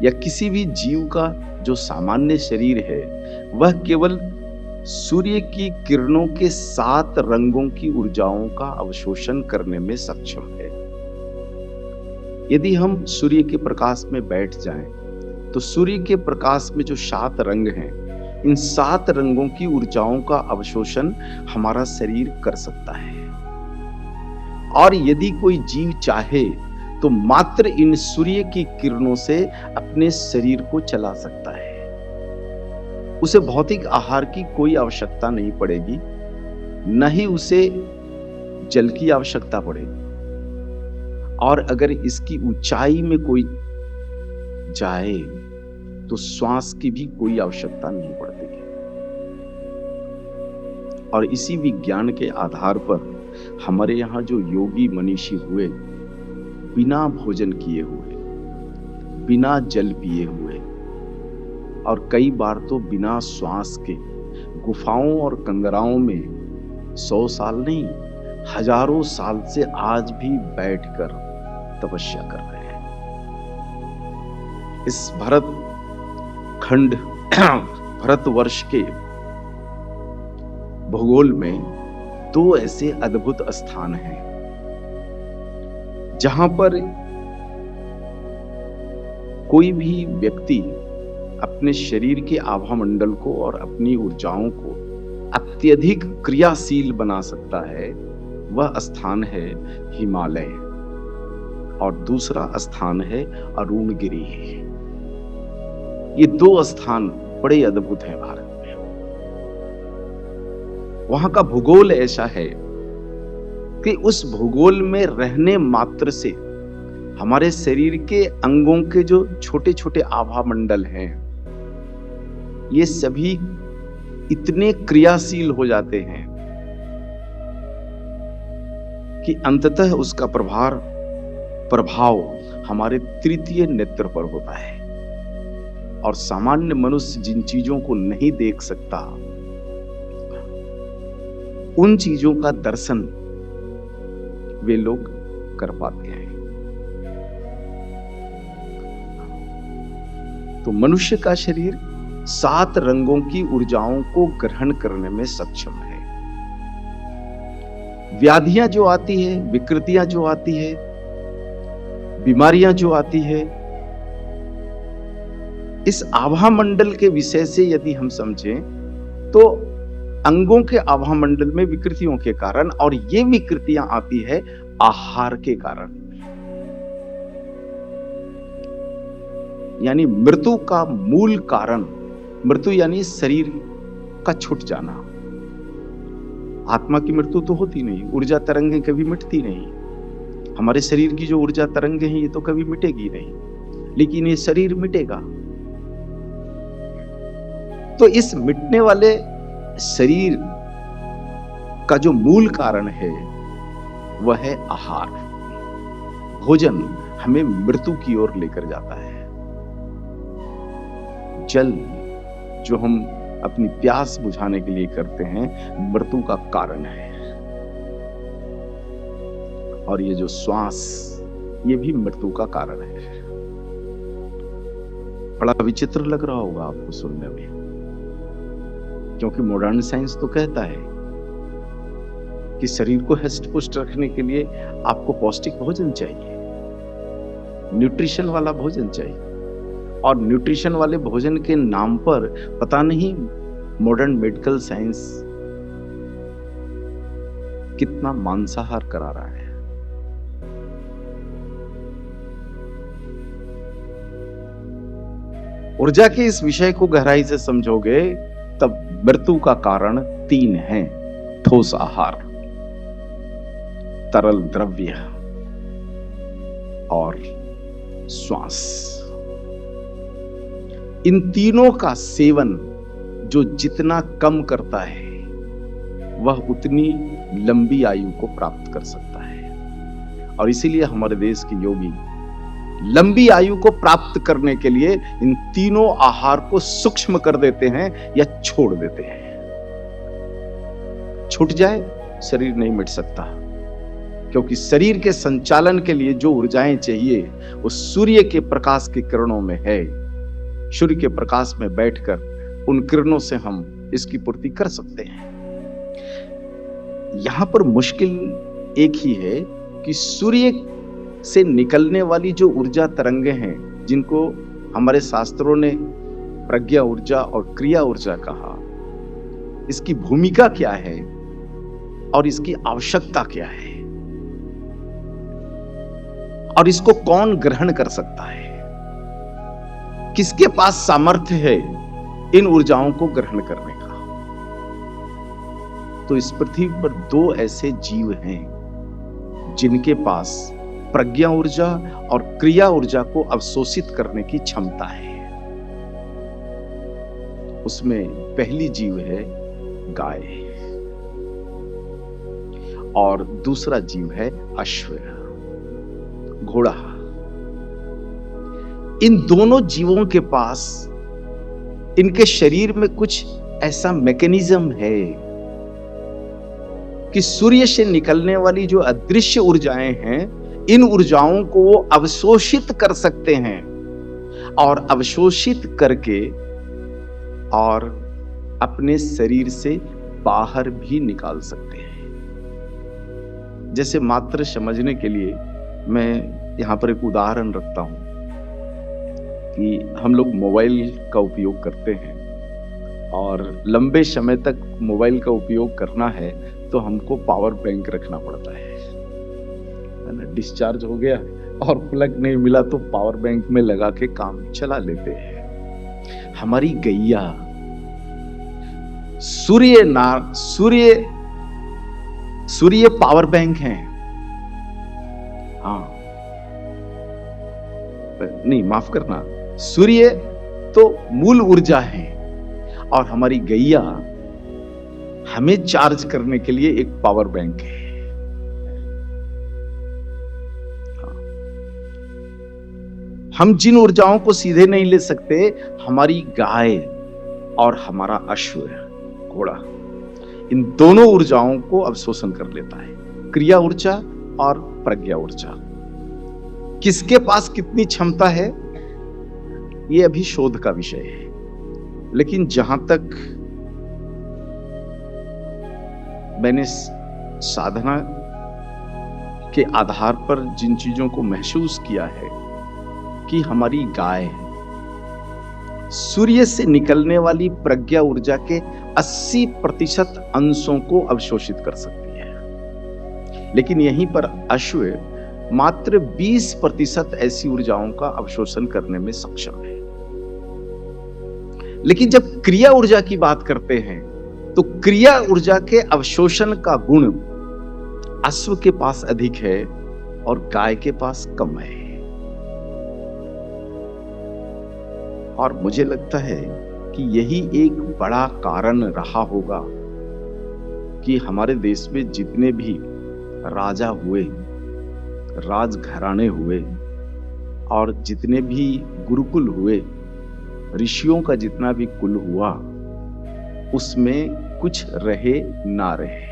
S1: या किसी भी जीव का जो सामान्य शरीर है, वह केवल सूर्य की किरणों के 7 रंगों की ऊर्जाओं का अवशोषण करने में सक्षम है। यदि हम सूर्य के प्रकाश में बैठ जाएं, तो सूर्य के प्रकाश में जो 7 रंग हैं, इन 7 रंगों की ऊर्जाओं का अवशोषण हमारा शरीर कर सकता है। और यदि कोई जीव चाहे तो मात्र इन सूर्य की किरणों से अपने शरीर को चला सकता है। उसे भौतिक आहार की कोई आवश्यकता नहीं पड़ेगी, न ही उसे जल की आवश्यकता पड़ेगी। और अगर इसकी ऊंचाई में कोई जाए तो श्वास की भी कोई आवश्यकता नहीं पड़ती। और इसी विज्ञान के आधार पर हमारे यहाँ जो योगी मनीषी हुए, बिना भोजन किए हुए, बिना जल पिए हुए, और कई बार तो बिना श्वास के गुफाओं और कंगराओं में 100 साल नहीं, हजारों साल से आज भी बैठकर तपस्या कर रहे हैं। इस भारत खंड भारतवर्ष के भूगोल में 2 ऐसे अद्भुत स्थान हैं जहां पर कोई भी व्यक्ति अपने शरीर के आभा मंडल को और अपनी ऊर्जाओं को अत्यधिक क्रियाशील बना सकता है। वह स्थान है हिमालय, और दूसरा स्थान है अरुणगिरी। ये 2 स्थान बड़े अद्भुत हैं भारत में। वहां का भूगोल ऐसा है कि उस भूगोल में रहने मात्र से हमारे शरीर के अंगों के जो छोटे छोटे आभा मंडल हैं, ये सभी इतने क्रियाशील हो जाते हैं कि अंततः उसका प्रभाव हमारे तृतीय नेत्र पर होता है। और सामान्य मनुष्य जिन चीजों को नहीं देख सकता, उन चीजों का दर्शन वे लोग कर पाते हैं। तो मनुष्य का शरीर 7 रंगों की ऊर्जाओं को ग्रहण करने में सक्षम है। व्याधियां जो आती है, विकृतियां जो आती है, बीमारियां जो आती है, इस आभा मंडल के विषय से यदि हम समझें तो अंगों के आभा मंडल में विकृतियों के कारण, और ये विकृतियां आती है आहार के कारण। यानी मृत्यु का मूल कारण, मृत्यु यानी शरीर का छूट जाना। आत्मा की मृत्यु तो होती नहीं, ऊर्जा तरंगें कभी मिटती नहीं। हमारे शरीर की जो ऊर्जा तरंगें हैं, ये तो कभी मिटेगी नहीं, लेकिन ये शरीर मिटेगा। तो इस मिटने वाले शरीर का जो मूल कारण है, वह है आहार। भोजन हमें मृत्यु की ओर लेकर जाता है। जल जो हम अपनी प्यास बुझाने के लिए करते हैं, मृत्यु का कारण है। और ये जो श्वास, ये भी मृत्यु का कारण है। बड़ा विचित्र लग रहा होगा आपको सुनने में, क्योंकि मॉडर्न साइंस तो कहता है कि शरीर को हष्ट पुष्ट रखने के लिए आपको पौष्टिक भोजन चाहिए, न्यूट्रिशन वाला भोजन चाहिए। और न्यूट्रिशन वाले भोजन के नाम पर पता नहीं मॉडर्न मेडिकल साइंस कितना मांसाहार करा रहा है। ऊर्जा के इस विषय को गहराई से समझोगे तब मृत्यु का कारण 3 है: ठोस आहार, तरल द्रव्य और श्वास। इन तीनों का सेवन जो जितना कम करता है, वह उतनी लंबी आयु को प्राप्त कर सकता है। और इसीलिए हमारे देश के योगी लंबी आयु को प्राप्त करने के लिए इन तीनों आहार को सूक्ष्म कर देते हैं या छोड़ देते हैं। छूट जाए, शरीर नहीं मिट सकता, क्योंकि शरीर के संचालन के लिए जो ऊर्जाएं चाहिए वो सूर्य के प्रकाश की किरणों में है। सूर्य के प्रकाश में बैठकर उन किरणों से हम इसकी पूर्ति कर सकते हैं। यहां पर मुश्किल एक ही है कि सूर्य से निकलने वाली जो ऊर्जा तरंगे हैं, जिनको हमारे शास्त्रों ने प्रज्ञा ऊर्जा और क्रिया ऊर्जा कहा, इसकी भूमिका क्या है और इसकी आवश्यकता क्या है, और इसको कौन ग्रहण कर सकता है, किसके पास सामर्थ्य है इन ऊर्जाओं को ग्रहण करने का। तो इस पृथ्वी पर 2 ऐसे जीव हैं जिनके पास प्रज्ञा ऊर्जा और क्रिया ऊर्जा को अवशोषित करने की क्षमता है। उसमें पहली जीव है गाय और दूसरा जीव है अश्व, घोड़ा। इन दोनों जीवों के पास, इनके शरीर में कुछ ऐसा मैकेनिज्म है कि सूर्य से निकलने वाली जो अदृश्य ऊर्जाएं हैं, इन ऊर्जाओं को वो अवशोषित कर सकते हैं और अवशोषित करके और अपने शरीर से बाहर भी निकाल सकते हैं। जैसे मात्र समझने के लिए मैं यहां पर एक उदाहरण रखता हूं कि हम लोग मोबाइल का उपयोग करते हैं और लंबे समय तक मोबाइल का उपयोग करना है तो हमको पावर बैंक रखना पड़ता है ना। डिस्चार्ज हो गया और प्लग नहीं मिला तो पावर बैंक में लगा के काम चला लेते हैं। हमारी गैया सूर्य पावर बैंक है। हाँ, नहीं, माफ करना, सूर्य तो मूल ऊर्जा है और हमारी गैया हमें चार्ज करने के लिए एक पावर बैंक है। हम जिन ऊर्जाओं को सीधे नहीं ले सकते, हमारी गाय और हमारा अश्व, घोड़ा, इन दोनों ऊर्जाओं को अवशोषण कर लेता है, क्रिया ऊर्जा और प्रज्ञा ऊर्जा। किसके पास कितनी क्षमता है, ये अभी शोध का विषय है। लेकिन जहां तक मैंने साधना के आधार पर जिन चीजों को महसूस किया है कि हमारी गाय सूर्य से निकलने वाली प्रज्ञा ऊर्जा के 80% अंशों को अवशोषित कर सकती है, लेकिन यहीं पर अश्व मात्र 20% ऐसी ऊर्जाओं का अवशोषण करने में सक्षम है। लेकिन जब क्रिया ऊर्जा की बात करते हैं तो क्रिया ऊर्जा के अवशोषण का गुण अश्व के पास अधिक है और गाय के पास कम है। और मुझे लगता है कि यही एक बड़ा कारण रहा होगा कि हमारे देश में जितने भी राजा हुए, राजघराने हुए और जितने भी गुरुकुल हुए, ऋषियों का जितना भी कुल हुआ, उसमें कुछ रहे ना रहे,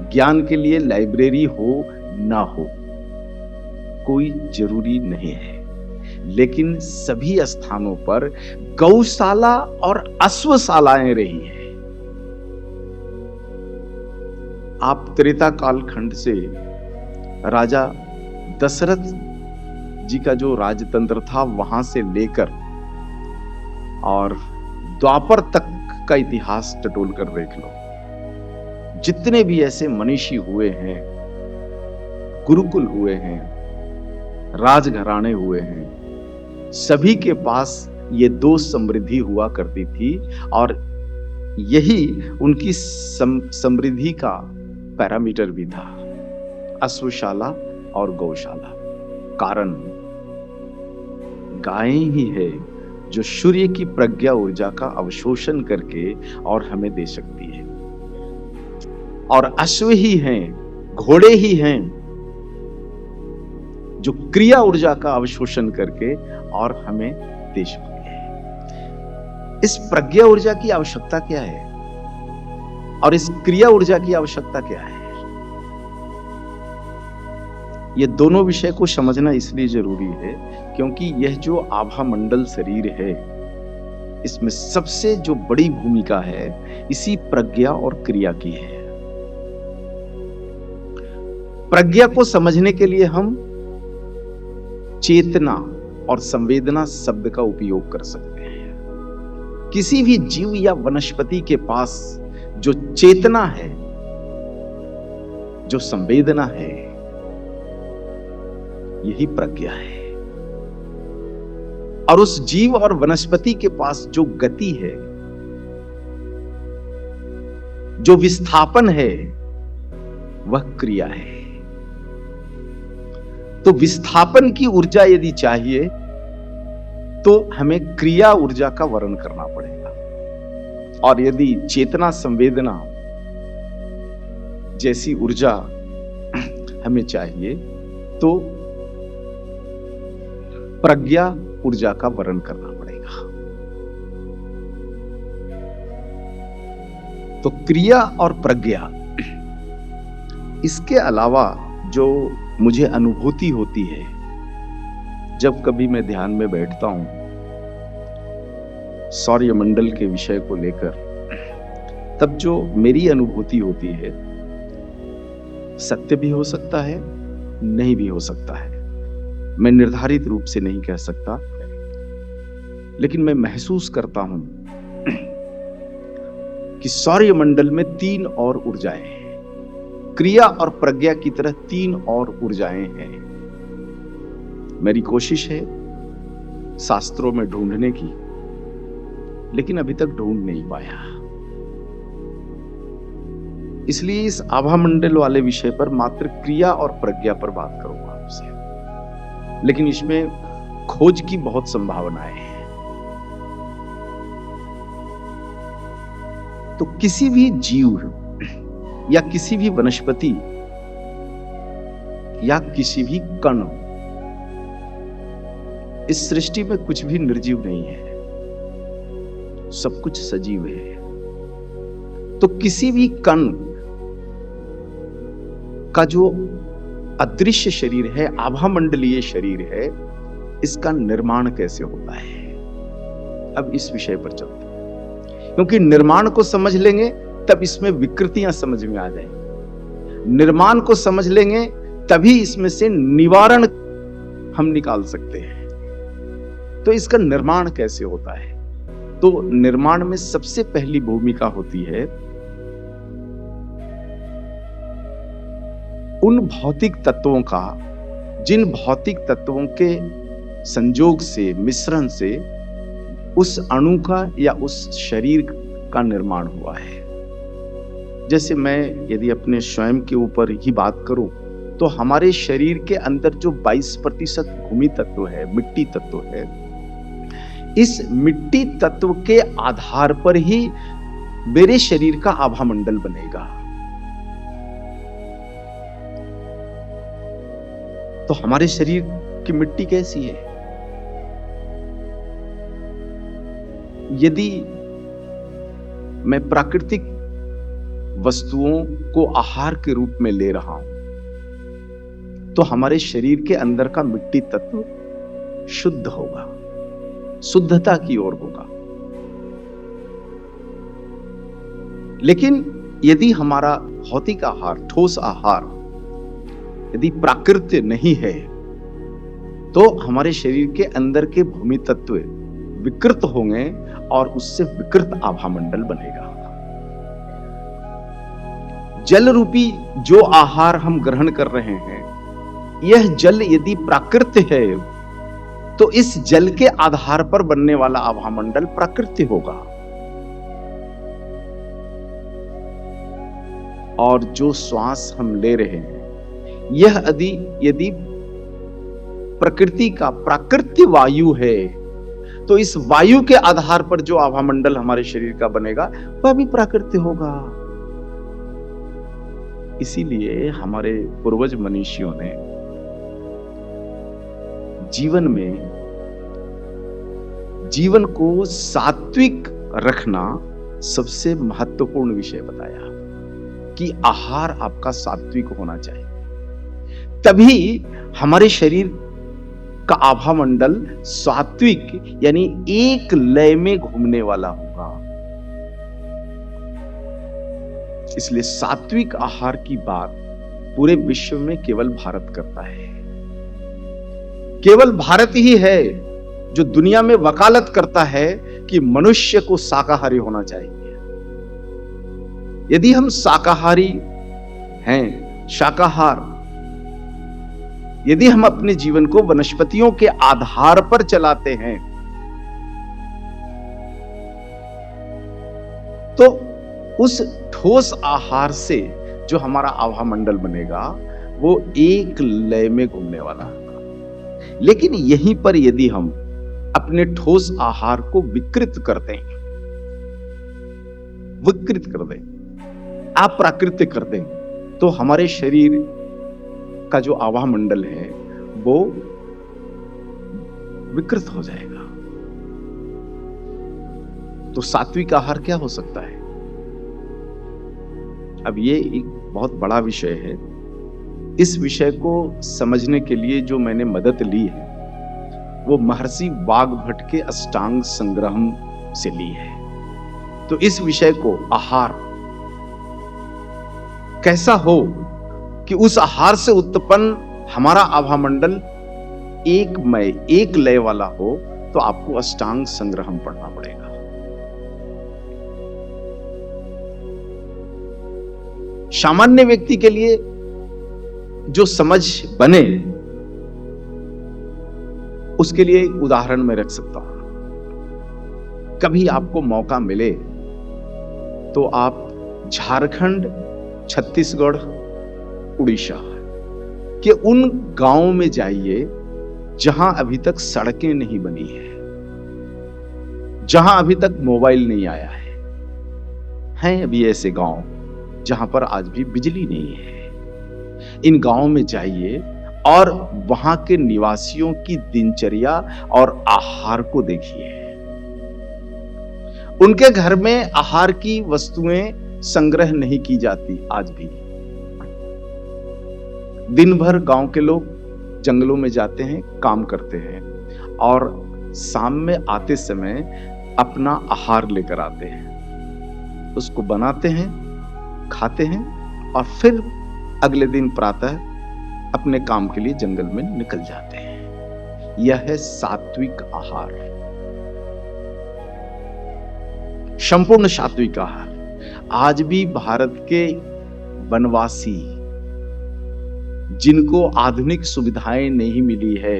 S1: ज्ञान के लिए लाइब्रेरी हो ना हो, कोई जरूरी नहीं है, लेकिन सभी स्थानों पर गौशाला और अश्वशालाएं रही है। आप त्रेता कालखंड से राजा दशरथ जी का जो राजतंत्र था वहां से लेकर और द्वापर तक का इतिहास टटोल कर देख लो। जितने भी ऐसे मनीषी हुए हैं, गुरुकुल हुए हैं, राजघराने हुए हैं, सभी के पास ये दो समृद्धि हुआ करती थी और यही उनकी समृद्धि का पैरामीटर भी था, अश्वशाला और गौशाला। कारण गायें ही है जो सूर्य की प्रज्ञा ऊर्जा का अवशोषण करके और हमें दे सकती है, और अश्व ही हैं, घोड़े ही हैं जो क्रिया ऊर्जा का अवशोषण करके और हमें दे सकती है। इस प्रज्ञा ऊर्जा की आवश्यकता क्या है और इस क्रिया ऊर्जा की आवश्यकता क्या है? ये दोनों विषय को समझना इसलिए जरूरी है क्योंकि यह जो आभा मंडल शरीर है, इसमें सबसे जो बड़ी भूमिका है इसी प्रज्ञा और क्रिया की है। प्रज्ञा को समझने के लिए हम चेतना और संवेदना शब्द का उपयोग कर सकते हैं। किसी भी जीव या वनस्पति के पास जो चेतना है, जो संवेदना है, यही प्रज्ञा है। और उस जीव और वनस्पति के पास जो गति है, जो विस्थापन है, वह क्रिया है। तो विस्थापन की ऊर्जा यदि चाहिए तो हमें क्रिया ऊर्जा का वर्णन करना पड़ेगा, और यदि चेतना संवेदना जैसी ऊर्जा हमें चाहिए तो प्रज्ञा ऊर्जा का वर्णन करना पड़ेगा। तो क्रिया और प्रज्ञा, इसके अलावा जो मुझे अनुभूति होती है जब कभी मैं ध्यान में बैठता हूं सौर्यमंडल के विषय को लेकर, तब जो मेरी अनुभूति होती है सत्य भी हो सकता है, नहीं भी हो सकता है, मैं निर्धारित रूप से नहीं कह सकता, लेकिन मैं महसूस करता हूं कि सौर्यमंडल में 3 और ऊर्जाएं हैं, क्रिया और प्रज्ञा की तरह 3 और ऊर्जाएं हैं। मेरी कोशिश है शास्त्रों में ढूंढने की, लेकिन अभी तक ढूंढ नहीं पाया। इसलिए इस आभा मंडल वाले विषय पर मात्र क्रिया और प्रज्ञा पर बात करूंगा आपसे, लेकिन इसमें खोज की बहुत संभावनाएं हैं। तो किसी भी जीव या किसी भी वनस्पति या किसी भी कण, इस सृष्टि में कुछ भी निर्जीव नहीं है, सब कुछ सजीव है। तो किसी भी कण का जो अदृश्य शरीर है, आभा मंडलीय शरीर है, इसका निर्माण कैसे होता है? अब इस विषय पर चलते हैं, क्योंकि निर्माण को समझ लेंगे तब इसमें विकृतियां समझ में आ जाएंगी। निर्माण को समझ लेंगे तभी इसमें से निवारण हम निकाल सकते हैं। तो इसका निर्माण कैसे होता है? तो निर्माण में सबसे पहली भूमिका होती है उन भौतिक तत्वों का, जिन भौतिक तत्वों के संयोग से, मिश्रण से उस अणु का या उस शरीर का निर्माण हुआ है। जैसे मैं यदि अपने स्वयं के ऊपर ही बात करूं तो हमारे शरीर के अंदर जो 22% भूमि तत्व है, मिट्टी तत्व है, इस मिट्टी तत्व के आधार पर ही मेरे शरीर का आभा मंडल बनेगा। तो हमारे शरीर की मिट्टी कैसी है? यदि मैं प्राकृतिक वस्तुओं को आहार के रूप में ले रहा हूं, तो हमारे शरीर के अंदर का मिट्टी तत्व शुद्ध होगा, शुद्धता की ओर होगा। लेकिन यदि हमारा भौतिक आहार, ठोस आहार यदि प्राकृतिक नहीं है, तो हमारे शरीर के अंदर के भूमि तत्व विकृत होंगे और उससे विकृत आभामंडल बनेगा। जल रूपी जो आहार हम ग्रहण कर रहे हैं, यह जल यदि प्राकृतिक है, तो इस जल के आधार पर बनने वाला आभामंडल प्राकृतिक होगा। और जो श्वास हम ले रहे हैं, यह यदि प्रकृति का प्राकृतिक वायु है, तो इस वायु के आधार पर जो आभामंडल हमारे शरीर का बनेगा वह भी प्राकृतिक होगा। इसीलिए हमारे पूर्वज मनीषियों ने जीवन में जीवन को सात्विक रखना सबसे महत्वपूर्ण विषय बताया कि आहार आपका सात्विक होना चाहिए। तभी हमारे शरीर का आभामंडल सात्विक यानी एक लय में घूमने वाला होगा। इसलिए सात्विक आहार की बात पूरे विश्व में केवल भारत करता है। केवल भारत ही है जो दुनिया में वकालत करता है कि मनुष्य को शाकाहारी होना चाहिए। यदि हम शाकाहारी हैं, शाकाहार, यदि हम अपने जीवन को वनस्पतियों के आधार पर चलाते हैं, तो उस ठोस आहार से जो हमारा आभामंडल बनेगा वो एक लय में घूमने वाला होगा। लेकिन यहीं पर यदि हम अपने ठोस आहार को विकृत कर दें, अप्राकृतिक कर दें, तो हमारे शरीर का जो आभामंडल है वो विकृत हो जाएगा। तो सात्विक आहार क्या हो सकता है? अब ये एक बहुत बड़ा विषय है। इस विषय को समझने के लिए जो मैंने मदद ली है वो महर्षि वाग्भट के अष्टांग संग्रहम से ली है। तो इस विषय को, आहार कैसा हो कि उस आहार से उत्पन्न हमारा आभामंडल एक लय वाला हो, तो आपको अष्टांग संग्रहम पढ़ना पड़ेगा। सामान्य व्यक्ति के लिए जो समझ बने, उसके लिए एक उदाहरण मैं रख सकता हूं। कभी आपको मौका मिले तो आप झारखंड, छत्तीसगढ़, उड़ीसा के उन गांवों में जाइए जहां अभी तक सड़कें नहीं बनी है, जहां अभी तक मोबाइल नहीं आया है। हैं अभी ऐसे गांव जहां पर आज भी बिजली नहीं है। इन गांवों में जाइए और वहां के निवासियों की दिनचर्या और आहार को देखिए। उनके घर में आहार की वस्तुएं संग्रह नहीं की जाती आज भी। दिन भर गांव के लोग जंगलों में जाते हैं, काम करते हैं और शाम में आते समय अपना आहार लेकर आते हैं, उसको बनाते हैं, खाते हैं और फिर अगले दिन प्रातः अपने काम के लिए जंगल में निकल जाते हैं। यह है सात्विक आहार, संपूर्ण सात्विक आहार। आज भी भारत के वनवासी जिनको आधुनिक सुविधाएं नहीं मिली है,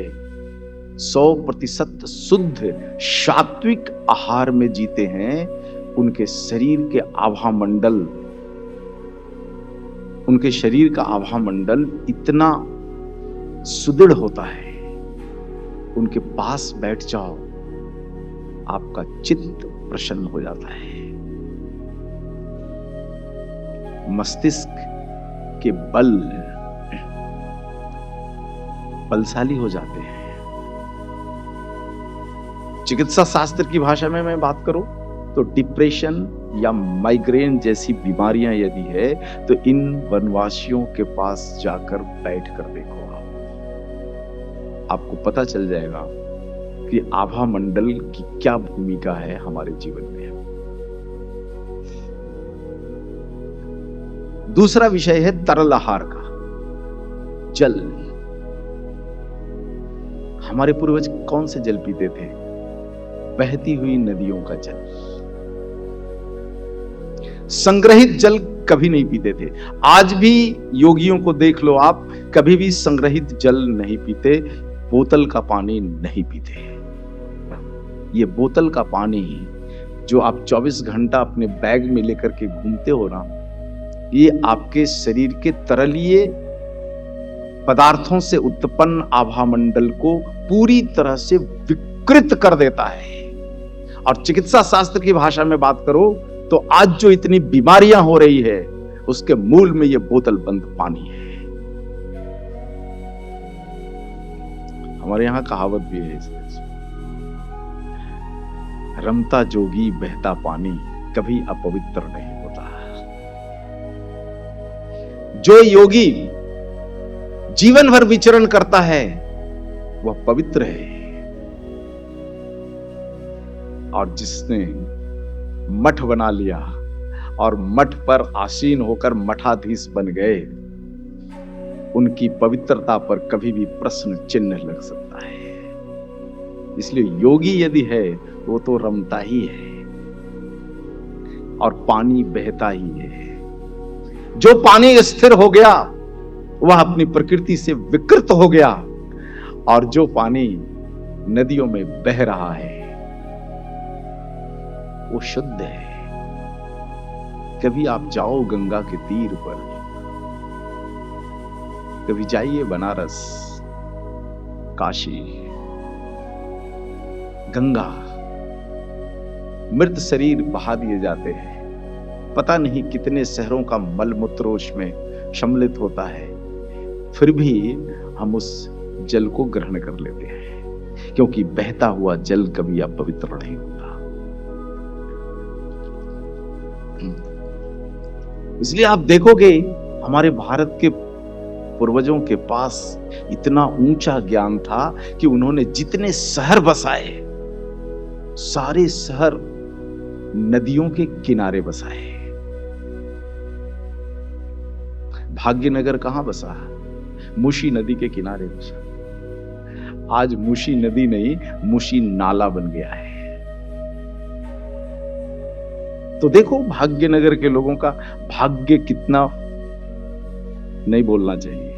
S1: 100% शुद्ध सात्विक आहार में जीते हैं। उनके शरीर के आभामंडल, उनके शरीर का आभामंडल इतना सुदृढ़ होता है, उनके पास बैठ जाओ आपका चित्त प्रसन्न हो जाता है। मस्तिष्क के बल बलशाली हो जाते हैं। चिकित्सा शास्त्र की भाषा में मैं बात करूं तो डिप्रेशन या माइग्रेन जैसी बीमारियां यदि है तो इन वनवासियों के पास जाकर बैठ कर देखो, आपको पता चल जाएगा कि आभा मंडल की क्या भूमिका है हमारे जीवन में। दूसरा विषय है तरल आहार का, जल। हमारे पूर्वज कौन से जल पीते थे? बहती हुई नदियों का जल। संग्रहित जल कभी नहीं पीते थे। आज भी योगियों को देख लो आप, कभी भी संग्रहित जल नहीं पीते, बोतल का पानी नहीं पीते। ये बोतल का पानी जो आप 24 घंटा अपने बैग में लेकर के घूमते हो ना, ये आपके शरीर के तरलीय पदार्थों से उत्पन्न आभामंडल को पूरी तरह से विकृत कर देता है। और चिकित्सा शास्त्र की भाषा में बात करो तो आज जो इतनी बीमारियां हो रही है उसके मूल में ये बोतल बंद पानी है। हमारे यहां कहावत भी है इसमें, रमता जोगी बहता पानी कभी अपवित्र नहीं होता। जो योगी जीवन भर विचरण करता है वह पवित्र है, और जिसने मठ बना लिया और मठ पर आसीन होकर मठाधीश बन गए, उनकी पवित्रता पर कभी भी प्रश्न चिन्ह लग सकता है। इसलिए योगी यदि है वो तो रमता ही है और पानी बहता ही है। जो पानी स्थिर हो गया वह अपनी प्रकृति से विकृत हो गया, और जो पानी नदियों में बह रहा है वो शुद्ध है। कभी आप जाओ गंगा के तीर पर, कभी जाइए बनारस, काशी, गंगा, मृत शरीर बहा दिए जाते हैं। पता नहीं कितने शहरों का मलमूत्र उसमें सम्मिलित होता है, फिर भी हम उस जल को ग्रहण कर लेते हैं, क्योंकि बहता हुआ जल कभी अपवित्र नहीं होता। इसलिए आप देखोगे हमारे भारत के पूर्वजों के पास इतना ऊंचा ज्ञान था कि उन्होंने जितने शहर बसाए, सारे शहर नदियों के किनारे बसाए। भाग्यनगर कहां बसा? मूसी नदी के किनारे बसा। आज मूसी नदी नहीं, मूसी नाला बन गया है। तो देखो भाग्यनगर के लोगों का भाग्य कितना नहीं बोलना चाहिए।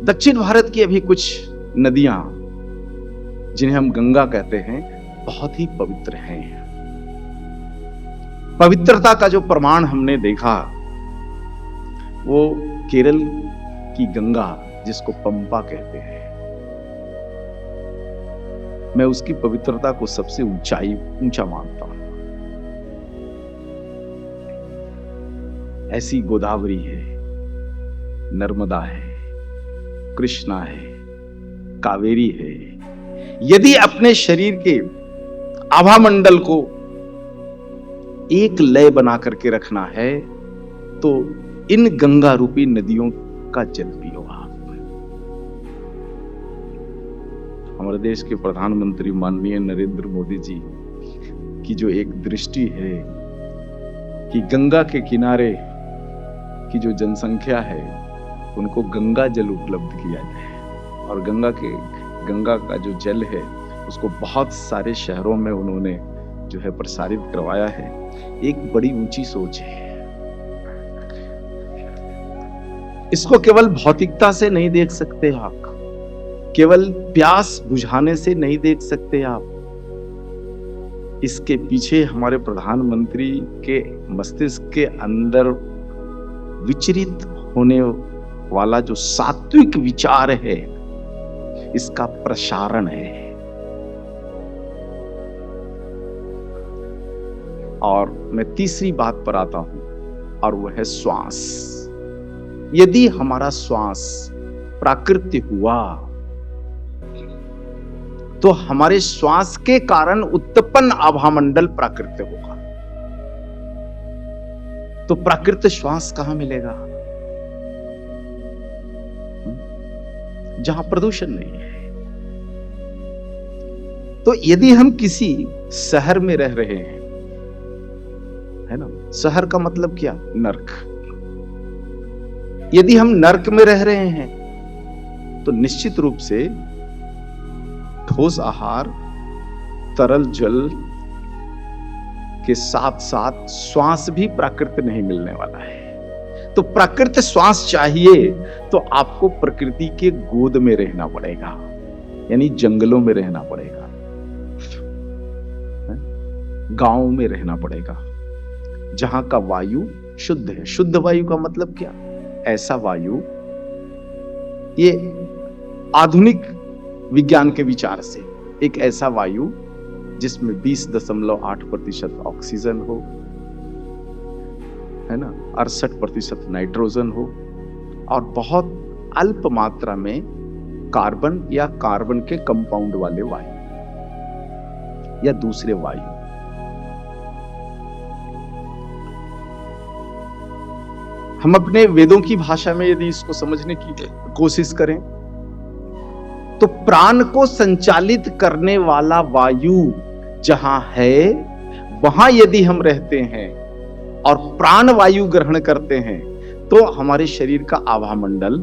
S1: दक्षिण भारत की अभी कुछ नदियां जिन्हें हम गंगा कहते हैं बहुत ही पवित्र हैं। पवित्रता का जो प्रमाण हमने देखा वो केरल की गंगा, जिसको पंपा कहते हैं, मैं उसकी पवित्रता को सबसे ऊंचा मानता हूं। ऐसी गोदावरी है, नर्मदा है, कृष्णा है, कावेरी है। यदि अपने शरीर के आभामंडल को एक लय बना करके रखना है तो इन गंगा रूपी नदियों का जल पियो आप। हमारे देश के प्रधानमंत्री माननीय नरेंद्र मोदी जी की जो एक दृष्टि है कि गंगा के किनारे की जो जनसंख्या है उनको गंगा जल उपलब्ध किया जाए, और गंगा का जो जल है उसको बहुत सारे शहरों में उन्होंने जो है प्रसारित करवाया है। एक बड़ी ऊंची सोच है। इसको केवल भौतिकता से नहीं देख सकते आप, केवल प्यास बुझाने से नहीं देख सकते आप। इसके पीछे हमारे प्रधानमंत्री के मस्तिष्क के अंदर विचरित होने वाला जो सात्विक विचार है, इसका प्रसारण है। और मैं तीसरी बात पर आता हूं, और वो है श्वास। यदि हमारा श्वास प्राकृतिक हुआ तो हमारे श्वास के कारण उत्पन्न आभामंडल प्राकृतिक होगा। तो प्राकृतिक श्वास कहां मिलेगा? जहां प्रदूषण नहीं है। तो यदि हम किसी शहर में रह रहे हैं, है ना, शहर का मतलब क्या? नर्क। यदि हम नर्क में रह रहे हैं तो निश्चित रूप से ठोस आहार, तरल जल के साथ साथ श्वास भी प्राकृतिक नहीं मिलने वाला है। तो प्राकृतिक श्वास चाहिए तो आपको प्रकृति के गोद में रहना पड़ेगा, यानी जंगलों में रहना पड़ेगा, गांव में रहना पड़ेगा, जहां का वायु शुद्ध है। शुद्ध वायु का मतलब क्या? ऐसा वायु, ये आधुनिक विज्ञान के विचार से एक ऐसा वायु जिसमें 20.8% ऑक्सीजन हो, है ना, 68% नाइट्रोजन हो और बहुत अल्प मात्रा में कार्बन या कार्बन के कंपाउंड वाले वायु या दूसरे वायु। हम अपने वेदों की भाषा में यदि इसको समझने की कोशिश करें तो प्राण को संचालित करने वाला वायु जहां है, वहां यदि हम रहते हैं और प्राण वायु ग्रहण करते हैं तो हमारे शरीर का आभामंडल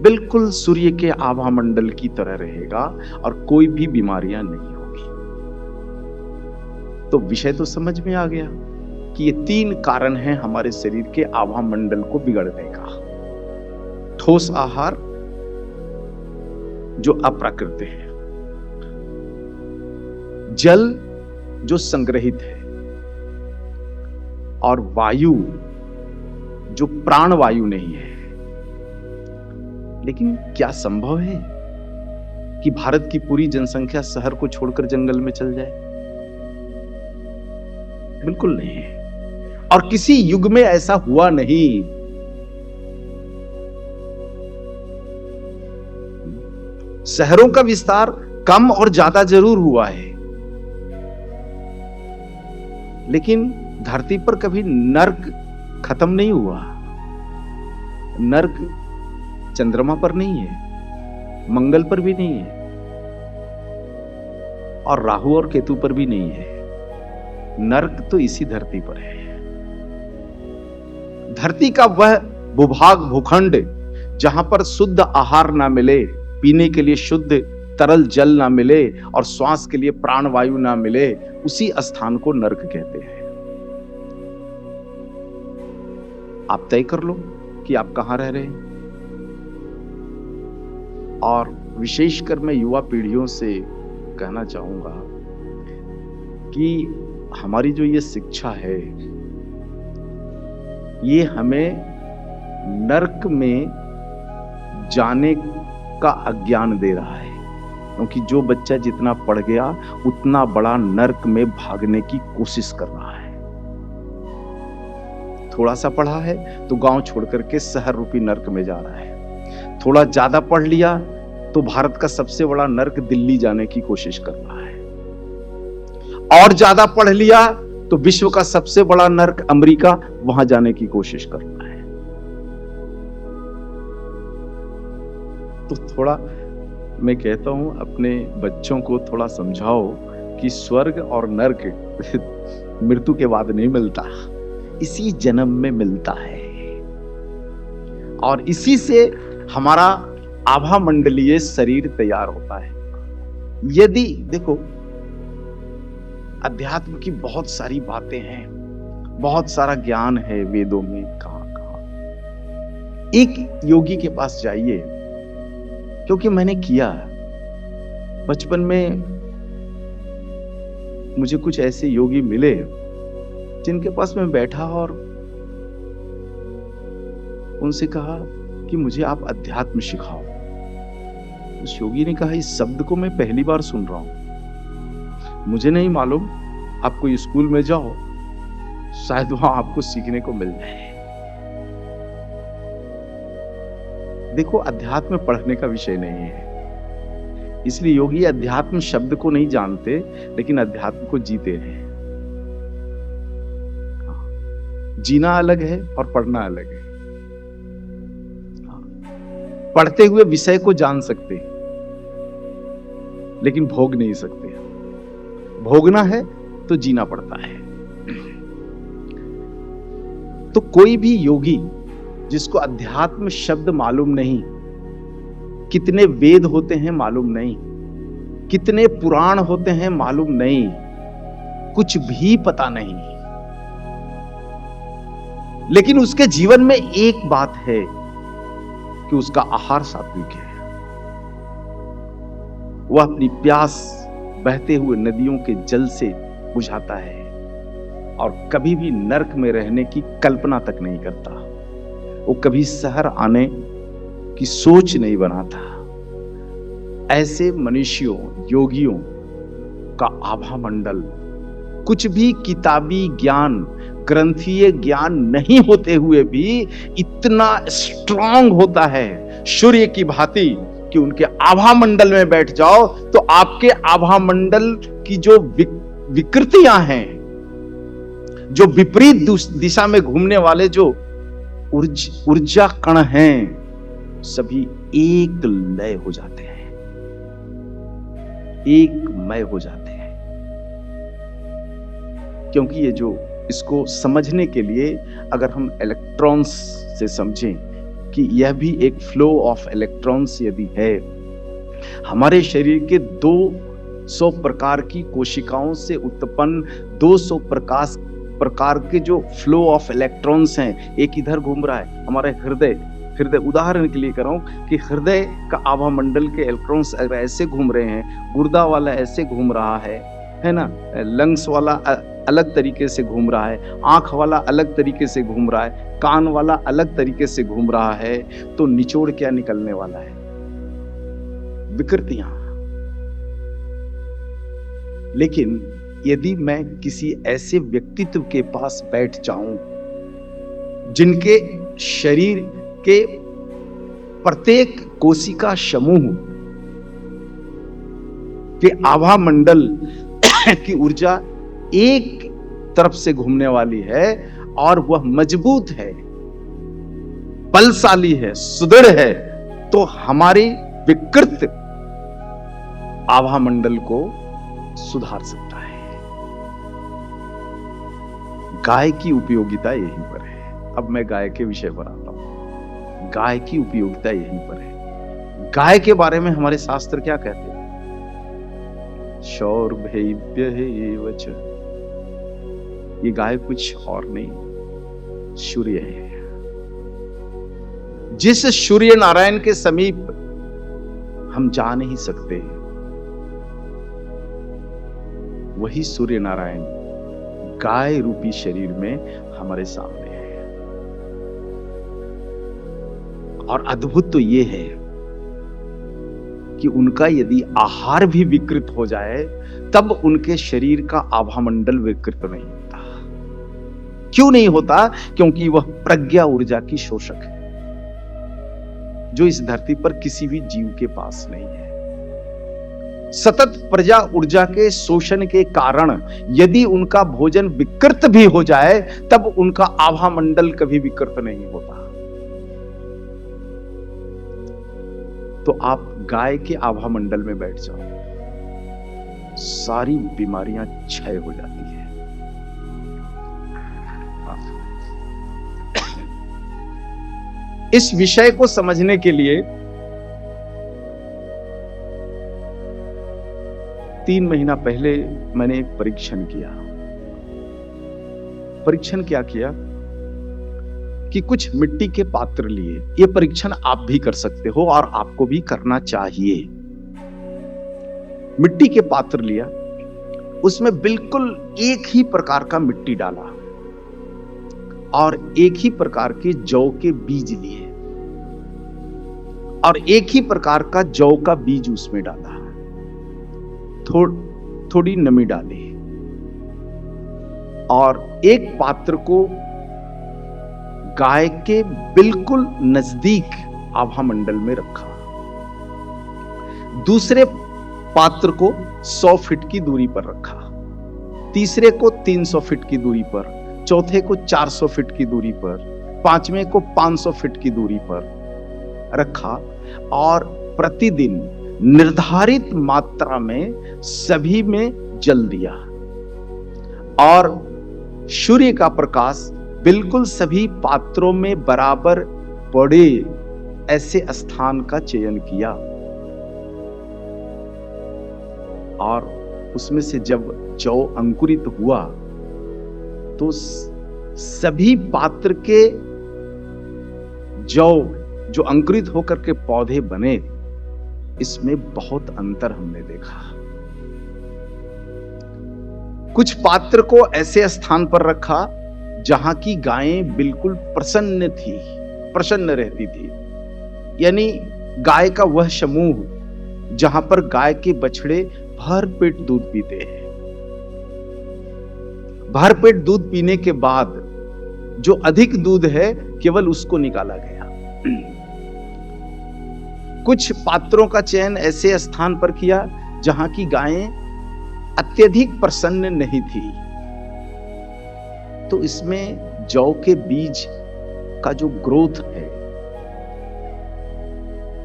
S1: बिल्कुल सूर्य के आभामंडल की तरह रहेगा और कोई भी बीमारियां नहीं होगी। तो विषय तो समझ में आ गया कि ये 3 कारण हैं हमारे शरीर के आभामंडल को बिगड़ने का। ठोस आहार जो अप्राकृतिक है, जल जो संग्रहित है, और वायु जो प्राण वायु नहीं है। लेकिन क्या संभव है कि भारत की पूरी जनसंख्या शहर को छोड़कर जंगल में चल जाए? बिल्कुल नहीं है, और किसी युग में ऐसा हुआ नहीं। शहरों का विस्तार कम और ज्यादा जरूर हुआ है, लेकिन धरती पर कभी नर्क खत्म नहीं हुआ। नर्क चंद्रमा पर नहीं है, मंगल पर भी नहीं है, और राहु और केतु पर भी नहीं है। नर्क तो इसी धरती पर है। धरती का वह भूभाग, भूखंड जहां पर शुद्ध आहार ना मिले, पीने के लिए शुद्ध तरल जल ना मिले और श्वास के लिए प्राण वायु ना मिले, उसी स्थान को नर्क कहते हैं। आप तय कर लो कि आप कहां रह रहे हैं। और विशेषकर मैं युवा पीढ़ियों से कहना चाहूंगा कि हमारी जो ये शिक्षा है, ये हमें नर्क में जाने का अज्ञान दे रहा है, क्योंकि जो बच्चा जितना पढ़ गया उतना बड़ा नर्क में भागने की कोशिश कर रहा है। थोड़ा सा पढ़ा है तो गांव छोड़ करके शहर रूपी नर्क में जा रहा है। थोड़ा ज्यादा पढ़ लिया तो भारत का सबसे बड़ा नर्क दिल्ली जाने की कोशिश कर रहा है, और ज्यादा पढ़ लिया तो विश्व का सबसे बड़ा नर्क अमेरिका, वहां जाने की कोशिश कर रहा है। तो थोड़ा मैं कहता हूं अपने बच्चों को थोड़ा समझाओ कि स्वर्ग और नर्क मृत्यु के बाद नहीं मिलता, इसी जन्म में मिलता है। और इसी से हमारा आभामंडलीय शरीर तैयार होता है। यदि देखो, अध्यात्म की बहुत सारी बातें हैं, बहुत सारा ज्ञान है वेदों में, कहां कहां। एक योगी के पास जाइए, क्योंकि मैंने किया बचपन में, मुझे कुछ ऐसे योगी मिले जिनके पास मैं बैठा और उनसे कहा कि मुझे आप अध्यात्म सिखाओ। उस योगी ने कहा, इस शब्द को मैं पहली बार सुन रहा हूं, मुझे नहीं मालूम, आप कोई स्कूल में जाओ शायद वहां आपको सीखने को मिल जाए। देखो, अध्यात्म पढ़ने का विषय नहीं है, इसलिए योगी अध्यात्म शब्द को नहीं जानते, लेकिन अध्यात्म को जीते हैं। जीना अलग है और पढ़ना अलग है। पढ़ते हुए विषय को जान सकते हैं, लेकिन भोग नहीं सकते। भोगना है तो जीना पड़ता है। तो कोई भी योगी जिसको अध्यात्म शब्द मालूम नहीं, कितने वेद होते हैं मालूम नहीं, कितने पुराण होते हैं मालूम नहीं, कुछ भी पता नहीं, लेकिन उसके जीवन में एक बात है कि उसका आहार सात्विक है। वह अपनी प्यास बहते हुए नदियों के जल से बुझाता है और कभी भी नरक में रहने की कल्पना तक नहीं करता। वो कभी शहर आने की सोच नहीं बनाता। ऐसे मनुष्यों, योगियों का आभा मंडल कुछ भी किताबी ज्ञान, ग्रंथीय ज्ञान नहीं होते हुए भी इतना स्ट्रांग होता है, सूर्य की भांति, कि उनके आभा मंडल में बैठ जाओ तो आपके आभा मंडल की जो विकृतियां हैं, जो विपरीत दिशा में घूमने वाले जो ऊर्जा कण हैं, सभी एक लय हो जाते हैं, एक मय हो जाते हैं। क्योंकि ये जो, इसको समझने के लिए अगर हम इलेक्ट्रॉन्स से समझें कि यह भी एक फ्लो ऑफ इलेक्ट्रॉन्स यदि है, हमारे शरीर के 200 प्रकार की कोशिकाओं से उत्पन्न 200 प्रकार के जो फ्लो ऑफ इलेक्ट्रॉन्स हैं, एक इधर घूम रहा है, हमारे हृदय उदाहरण के लिए कर रहा हूं कि हृदय का आभा मंडल के इलेक्ट्रॉन्स अगर ऐसे घूम रहे हैं, गुर्दा वाला ऐसे घूम रहा है ना, लंग्स वाला अलग तरीके से घूम रहा है, आंख वाला अलग तरीके से घूम रहा है, कान वाला अलग तरीके से घूम रहा है, तो निचोड़ क्या निकलने वाला है? विकृतियां। लेकिन यदि मैं किसी ऐसे व्यक्तित्व के पास बैठ जाऊं जिनके शरीर के प्रत्येक कोशिका समूह के आभा मंडल की ऊर्जा एक तरफ से घूमने वाली है और वह मजबूत है, बलशाली है, सुदृढ़ है, तो हमारी विकृत आभा मंडल को सुधार सकता है। गाय की उपयोगिता यहीं पर है। अब मैं गाय के विषय पर आता हूं। गाय की उपयोगिता यहीं पर है। गाय के बारे में हमारे शास्त्र क्या कहते हैं? शौर्भैभ्य एवच। ये गाय कुछ और नहीं, सूर्य है। जिस सूर्य नारायण के समीप हम जा नहीं सकते, वही सूर्य नारायण गाय रूपी शरीर में हमारे सामने है। और अद्भुत तो ये है कि उनका यदि आहार भी विकृत हो जाए, तब उनके शरीर का आभामंडल विकृत नहीं होता। क्यों नहीं होता? क्योंकि वह प्रज्ञा ऊर्जा की शोषक है, जो इस धरती पर किसी भी जीव के पास नहीं है। सतत प्रजा ऊर्जा के शोषण के कारण यदि उनका भोजन विकृत भी हो जाए, तब उनका आभा मंडल कभी विकृत नहीं होता। तो आप गाय के आभा मंडल में बैठ जाओ, सारी बीमारियां क्षय हो जाती है। इस विषय को समझने के लिए 3 महीना पहले मैंने एक परीक्षण किया। परीक्षण क्या किया कि कुछ मिट्टी के पात्र लिए। ये परीक्षण आप भी कर सकते हो और आपको भी करना चाहिए। मिट्टी के पात्र लिया, उसमें बिल्कुल एक ही प्रकार का मिट्टी डाला और एक ही प्रकार के जौ के बीज लिए और एक ही प्रकार का जौ का बीज उसमें डाला। थोड़ी नमी डाली और एक पात्र को गाय के बिल्कुल नजदीक आभा मंडल में रखा, दूसरे पात्र को 100 फीट की दूरी पर रखा, तीसरे को 300 फीट की दूरी पर, चौथे को 400 फीट की दूरी पर, पांचवें को 500 फीट की दूरी पर रखा और प्रतिदिन निर्धारित मात्रा में सभी में जल दिया और सूर्य का प्रकाश बिल्कुल सभी पात्रों में बराबर पड़े ऐसे स्थान का चयन किया और उसमें से जब जौ अंकुरित हुआ तो सभी पात्र के जौ जो अंकुरित होकर के पौधे बने, इसमें बहुत अंतर हमने देखा। कुछ पात्र को ऐसे स्थान पर रखा जहां की गायें बिल्कुल प्रसन्न रहती थी, यानी गाय का वह समूह जहां पर गाय के बछड़े भरपेट दूध पीते हैं। भरपेट दूध पीने के बाद जो अधिक दूध है केवल उसको निकाला गया। कुछ पात्रों का चयन ऐसे स्थान पर किया जहां की गायें अत्यधिक प्रसन्न नहीं थी, तो इसमें जौ के बीज का जो ग्रोथ है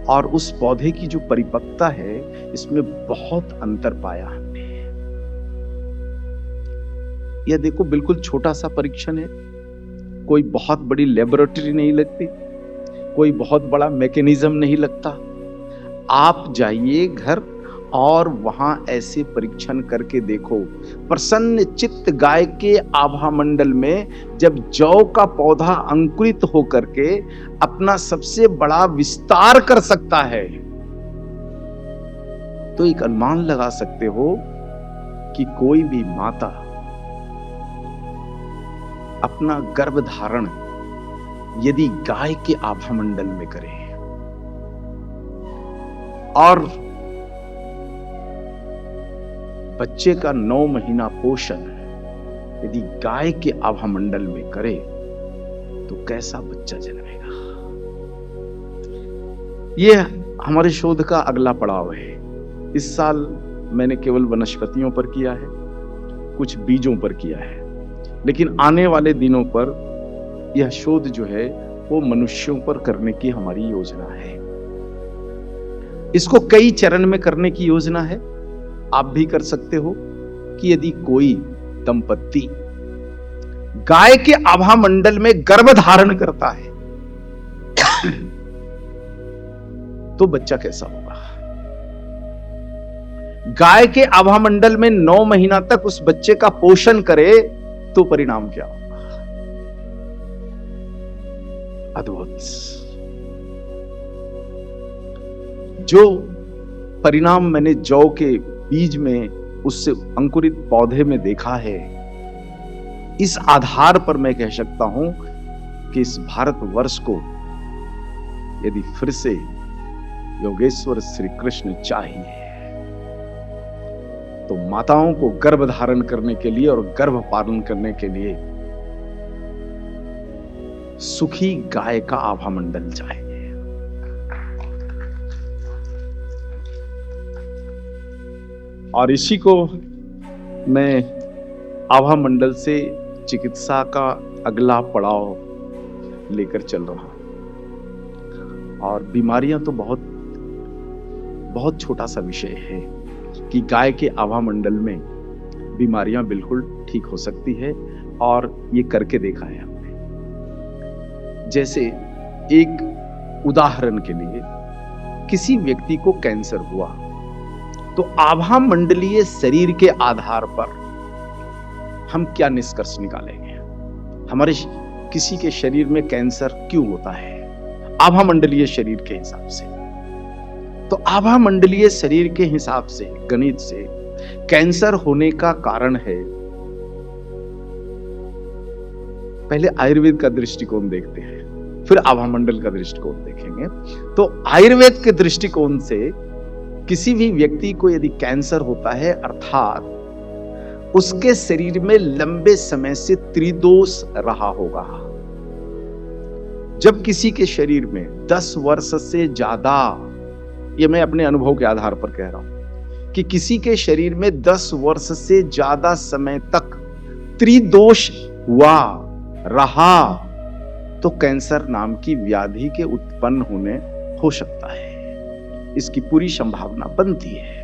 S1: और उस पौधे की जो परिपक्वता है, इसमें बहुत अंतर पाया हमने। यह देखो बिल्कुल छोटा सा परीक्षण है, कोई बहुत बड़ी लेबोरेटरी नहीं लगती, कोई बहुत बड़ा मैकेनिज्म नहीं लगता। आप जाइए घर और वहां ऐसे परीक्षण करके देखो। प्रसन्न चित्त गाय के आभा मंडल में जब जौ का पौधा अंकुरित होकर के अपना सबसे बड़ा विस्तार कर सकता है, तो एक अनुमान लगा सकते हो कि कोई भी माता अपना गर्भधारण यदि गाय के आभा मंडल में करे और बच्चे का 9 महीना पोषण यदि गाय के आभा मंडल में करे, तो कैसा बच्चा जन्मेगा। यह हमारे शोध का अगला पड़ाव है। इस साल मैंने केवल वनस्पतियों पर किया है, कुछ बीजों पर किया है, लेकिन आने वाले दिनों पर यह शोध जो है वो मनुष्यों पर करने की हमारी योजना है। इसको कई चरण में करने की योजना है। आप भी कर सकते हो कि यदि कोई दंपत्ति गाय के आभा मंडल में गर्भ धारण करता है तो बच्चा कैसा होगा। गाय के आभा मंडल में 9 महीना तक उस बच्चे का पोषण करे तो परिणाम क्या होगा। अद्भुत। जो परिणाम मैंने जौ के बीज में उससे अंकुरित पौधे में देखा है, इस आधार पर मैं कह सकता हूं कि इस भारतवर्ष को यदि फिर से योगेश्वर श्री कृष्ण चाहिए तो माताओं को गर्भ धारण करने के लिए और गर्भ पालन करने के लिए सुखी गाय का आभा मंडल चाहिए। और इसी को मैं आभा मंडल से चिकित्सा का अगला पड़ाव लेकर चल रहा हूं। और बीमारियां तो बहुत छोटा सा विषय है कि गाय के आभा मंडल में बीमारियां बिल्कुल ठीक हो सकती है, और ये करके देखा है हमने। जैसे एक उदाहरण के लिए, किसी व्यक्ति को कैंसर हुआ तो आभा मंडलीय शरीर के आधार पर हम क्या निष्कर्ष निकालेंगे। हमारे किसी के शरीर में कैंसर क्यों होता है, आभा मंडलीय शरीर के हिसाब से। तो आभा मंडलीय शरीर के हिसाब से, गणित से, कैंसर होने का कारण है, पहले आयुर्वेद का दृष्टिकोण देखते हैं, फिर आभा मंडल का दृष्टिकोण देखेंगे। तो आयुर्वेद के दृष्टिकोण से किसी भी व्यक्ति को यदि कैंसर होता है, अर्थात उसके शरीर में लंबे समय से त्रिदोष रहा होगा। जब किसी के शरीर में 10 वर्ष से ज्यादा, ये मैं अपने अनुभव के आधार पर कह रहा हूं कि किसी के शरीर में 10 वर्ष से ज्यादा समय तक त्रिदोष हुआ रहा, तो कैंसर नाम की व्याधि के उत्पन्न होने हो सकता है। इसकी पूरी संभावना बनती है।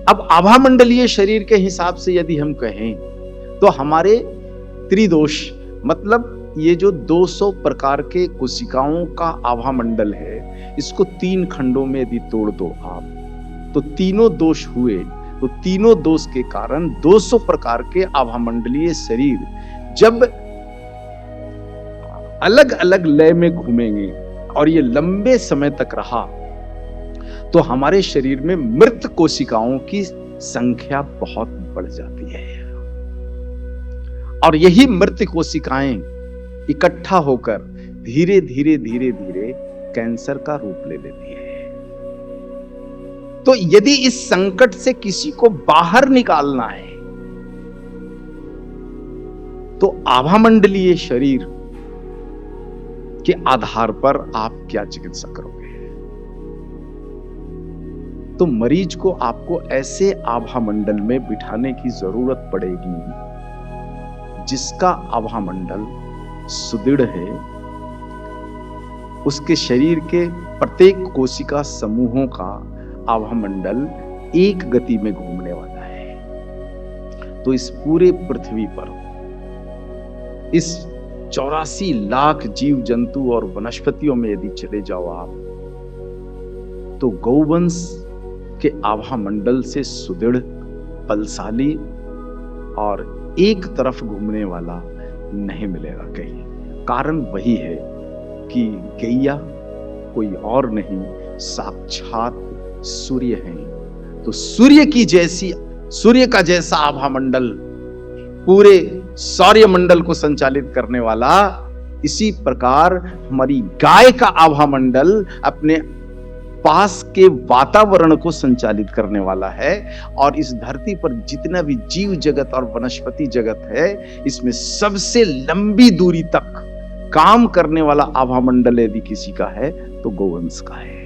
S1: अब आभामंडलीय शरीर के हिसाब से यदि हम कहें तो हमारे त्रिदोष मतलब ये जो 200 प्रकार के कोशिकाओं का आभामंडल है, इसको 3 खंडों में यदि तोड़ दो आप, तो तीनों दोष हुए। तो तीनों दोष के कारण 200 प्रकार के आभामंडलीय शरीर जब अलग अलग लय में घूमेंगे और ये लंबे समय तक रहा, तो हमारे शरीर में मृत कोशिकाओं की संख्या बहुत बढ़ जाती है। और यही मृत कोशिकाएं इकट्ठा होकर धीरे धीरे धीरे धीरे कैंसर का रूप ले लेती है। तो यदि इस संकट से किसी को बाहर निकालना है, तो आभामंडलीय शरीर के आधार पर आप क्या चिकित्सा करोगे? तो मरीज को आपको ऐसे आभामंडल में बिठाने की जरूरत पड़ेगी जिसका आभामंडल सुदृढ़ है, उसके शरीर के प्रत्येक कोशिका समूहों का आभामंडल एक गति में घूमने वाला है। तो इस पूरे पृथ्वी पर इस 84 लाख जीव जंतु और वनस्पतियों में यदि चले जाओ आप, तो गौवंश के आभामंडल से सुदृढ़, बलशाली और एक तरफ घूमने वाला नहीं मिलेगा कहीं। कारण वही है कि गैया कोई और नहीं, साक्षात सूर्य है। तो सूर्य का जैसा आभामंडल पूरे सौर्यमंडल को संचालित करने वाला, इसी प्रकार हमारी गाय का आभामंडल अपने पास के वातावरण को संचालित करने वाला है। और इस धरती पर जितना भी जीव जगत और वनस्पति जगत है, इसमें सबसे लंबी दूरी तक काम करने वाला आभामंडल यदि किसी का है तो गौवंश का है।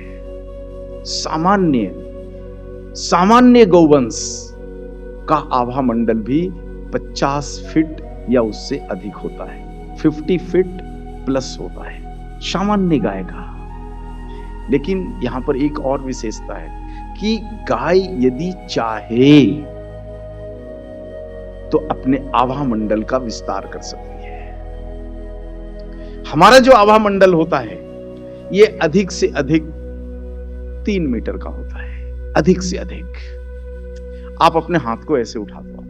S1: सामान्य गौवंश का आभामंडल भी 50 फीट या उससे अधिक होता है, 50 फीट प्लस होता है सामान्य गाय का। लेकिन यहां पर एक और विशेषता है कि गाय यदि चाहे तो अपने आभामंडल का विस्तार कर सकती है। हमारा जो आभामंडल होता है ये अधिक से अधिक 3 मीटर का होता है, अधिक से अधिक। आप अपने हाथ को ऐसे उठा दो,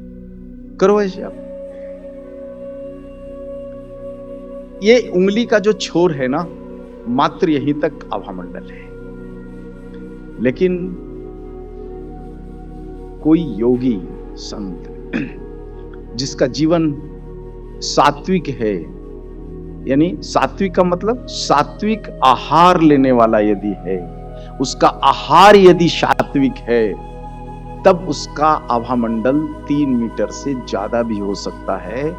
S1: करो ऐसे आप। ये उंगली का जो छोर है ना, मात्र यहीं तक आभामंडल है। लेकिन कोई योगी संत जिसका जीवन सात्विक है, यानी सात्विक का मतलब सात्विक आहार लेने वाला यदि है, उसका आहार यदि सात्विक है, तब उसका आभामंडल 3 मीटर से ज्यादा भी हो सकता है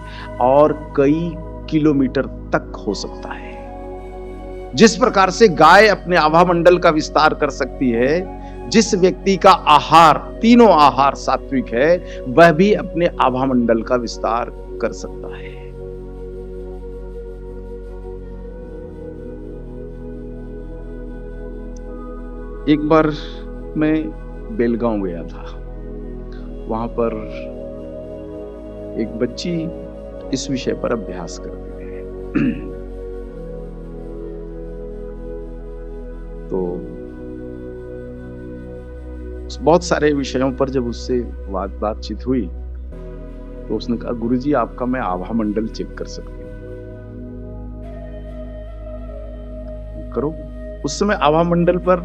S1: और कई किलोमीटर तक हो सकता है। जिस प्रकार से गाय अपने आभामंडल का विस्तार कर सकती है, जिस व्यक्ति का आहार, तीनों आहार सात्विक है, वह भी अपने आभामंडल का विस्तार कर सकता है। एक बार मैं बेलगांव गया था। वहां पर एक बच्ची इस विषय पर अभ्यास करती है। तो बहुत सारे विषयों पर जब उससे बातचीत हुई तो उसने कहा, गुरुजी आपका मैं आभामंडल चेक कर सकती हूँ। करो। उस समय आभामंडल पर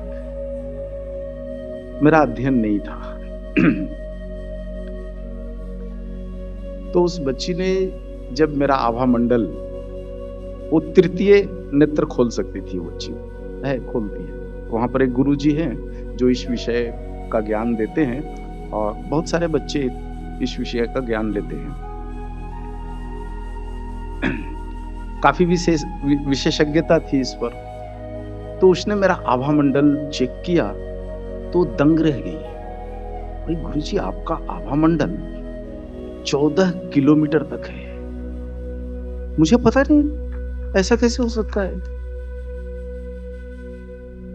S1: मेरा अध्ययन नहीं था। तो उस बच्ची ने जब मेरा आभामंडल, वो तृतीय नेत्र खोल सकती थी, वो बच्ची है खोलती है। वहां पर एक गुरुजी हैं जो इस विषय का ज्ञान देते हैं। और बहुत सारे बच्चे इस विषय का ज्ञान लेते हैं। काफ़ी विशेषज्ञता थी इस पर। तो उसने मेरा आभा मंडल चेक किया तो दंग रह गई। भाई गुरुजी, आपका आभा मंडल 14 किलोमीटर तक है। मुझे पता नहीं ऐसा कैसे हो सकता है।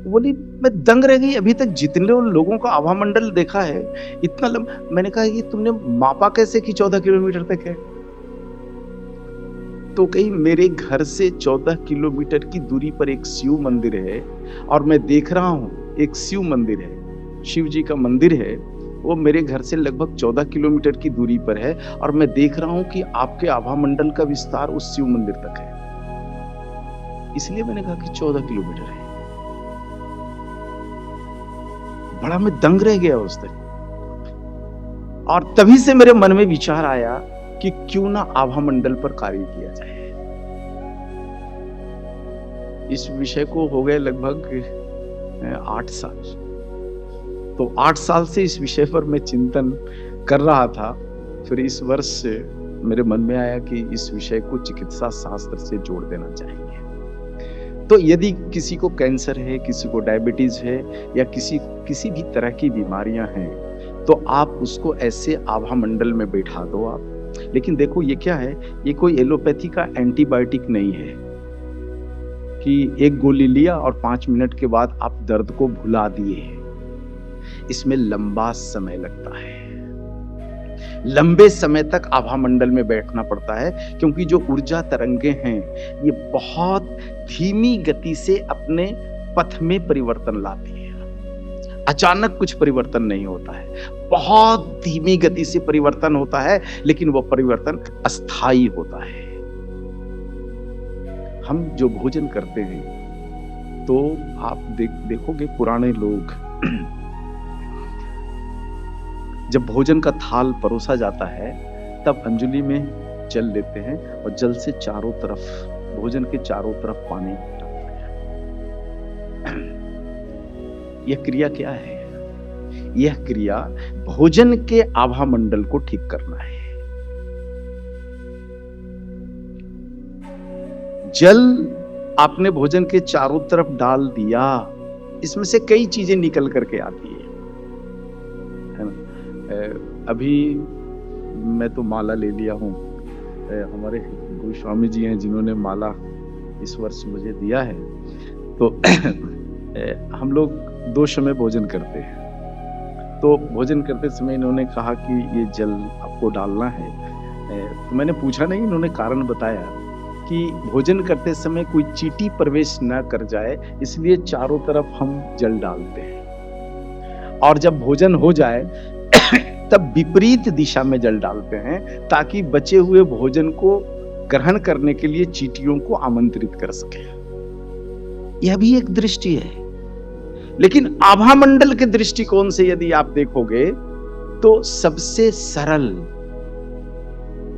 S1: बोली, मैं दंग रह गई। अभी तक जितने लोगों का आभा मंडल देखा है इतना मैंने कहा ये तुमने मापा कैसे कि 14 किलोमीटर तक है। तो कहीं मेरे घर से 14 किलोमीटर की दूरी पर एक शिव मंदिर है और मैं देख रहा हूं एक शिव मंदिर है, शिव जी का मंदिर है, वो मेरे घर से लगभग 14 किलोमीटर की दूरी पर है और मैं देख रहा हूं कि आपके आभा मंडल का विस्तार उस शिव मंदिर तक है। इसलिए मैंने कहा कि 14 किलोमीटर है। बड़ा मैं दंग रह गया उस दिन। और तभी से मेरे मन में विचार आया कि क्यों ना आभा मंडल पर कार्य किया जाए। इस विषय को हो गए लगभग 8 साल। तो 8 साल से इस विषय पर मैं चिंतन कर रहा था। फिर इस वर्ष मेरे मन में आया कि इस विषय को चिकित्सा शास्त्र से जोड़ देना चाहिए। तो यदि किसी को कैंसर है, किसी को डायबिटीज है या किसी भी तरह की बीमारियां हैं तो आप उसको ऐसे आभा मंडल में बैठा दो आप। लेकिन देखो ये क्या है, ये कोई एलोपैथी का एंटीबायोटिक नहीं है कि एक गोली लिया और 5 मिनट के बाद आप दर्द को भुला दिए। इसमें लंबा समय लगता है, लंबे समय तक आभा मंडल में बैठना पड़ता है क्योंकि जो ऊर्जा तरंगे हैं ये बहुत धीमी गति से अपने पथ में परिवर्तन लाती है। अचानक कुछ परिवर्तन नहीं होता है, बहुत धीमी गति से परिवर्तन होता है, लेकिन वो परिवर्तन अस्थायी होता है। हम जो भोजन करते हैं तो आप देखोगे पुराने लोग जब भोजन का थाल परोसा जाता है तब अंजलि में जल लेते हैं और जल से चारों तरफ, भोजन के चारों तरफ पानी डालते हैं। यह क्रिया क्या है? यह क्रिया भोजन के आभा मंडल को ठीक करना है। जल आपने भोजन के चारों तरफ डाल दिया, इसमें से कई चीजें निकल करके आती है ना। अभी मैं तो माला ले लिया हूं, हमारे गुरु स्वामी जी हैं जिन्होंने माला इस वर्ष मुझे दिया है। तो हम लोग 2 समय भोजन करते हैं। तो भोजन करते समय इन्होंने कहा कि ये जल आपको डालना है। तो मैंने पूछा नहीं, इन्होंने कारण बताया कि भोजन करते समय कोई चींटी प्रवेश न कर जाए इसलिए चारों तरफ हम जल डालते हैं और जब भोजन हो जाए तब विपरीत दिशा में जल डालते हैं ताकि बचे हुए भोजन को ग्रहण करने के लिए चींटियों को आमंत्रित कर सके। यह भी एक दृष्टि है। लेकिन आभा मंडल के दृष्टिकोण से यदि आप देखोगे तो सबसे सरल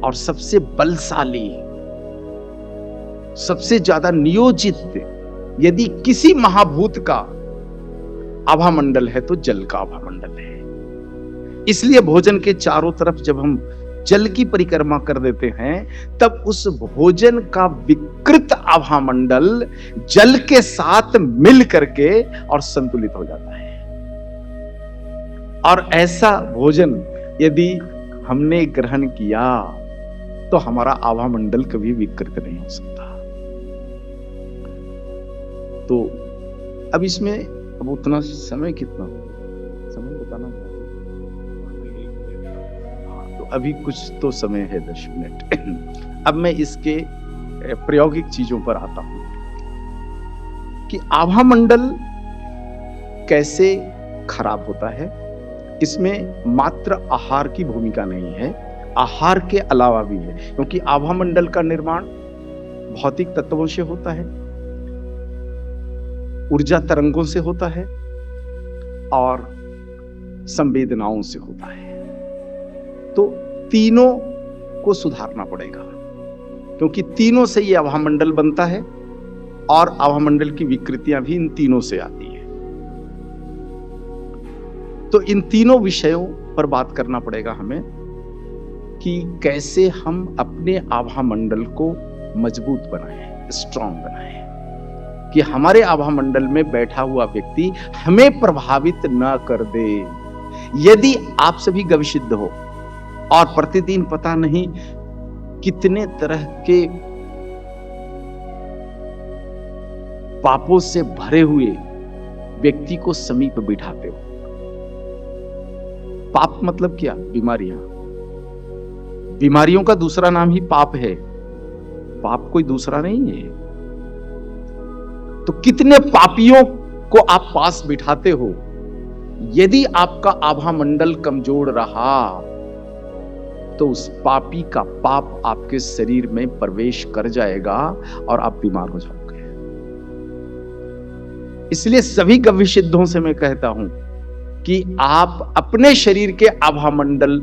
S1: और सबसे बलशाली, सबसे ज्यादा नियोजित यदि किसी महाभूत का आभा मंडल है तो जल का आभा मंडल है। इसलिए भोजन के चारों तरफ जब हम जल की परिक्रमा कर देते हैं तब उस भोजन का विकृत आभा मंडल जल के साथ मिल करके और संतुलित हो जाता है। और ऐसा भोजन यदि हमने ग्रहण किया तो हमारा आभा मंडल कभी विकृत नहीं हो सकता। तो अब इसमें अब उतना समय कितना समय बताना चाहते, तो अभी कुछ तो समय है 10 मिनट। अब मैं इसके प्रायोगिक चीजों पर आता हूं कि आभा मंडल कैसे खराब होता है। इसमें मात्र आहार की भूमिका नहीं है, आहार के अलावा भी है, क्योंकि आभा मंडल का निर्माण भौतिक तत्वों से होता है, ऊर्जा तरंगों से होता है और संवेदनाओं से होता है। तो तीनों को सुधारना पड़ेगा क्योंकि तीनों से ये आभा मंडल बनता है और आभा मंडल की विकृतियां भी इन तीनों से आती है। तो इन तीनों विषयों पर बात करना पड़ेगा हमें कि कैसे हम अपने आभा मंडल को मजबूत बनाएं, स्ट्रांग बनाएं, कि हमारे आभा मंडल में बैठा हुआ व्यक्ति हमें प्रभावित न कर दे। यदि आप सभी गविसिद्ध हो और प्रतिदिन पता नहीं कितने तरह के पापों से भरे हुए व्यक्ति को समीप बिठाते हो। पाप मतलब क्या? बीमारियां। बीमारियों का दूसरा नाम ही पाप है, पाप कोई दूसरा नहीं है। तो कितने पापियों को आप पास बिठाते हो। यदि आपका आभा मंडल कमजोर रहा तो उस पापी का पाप आपके शरीर में प्रवेश कर जाएगा और आप बीमार हो जाओगे। इसलिए सभी गविसिद्धों से मैं कहता हूं कि आप अपने शरीर के आभा मंडल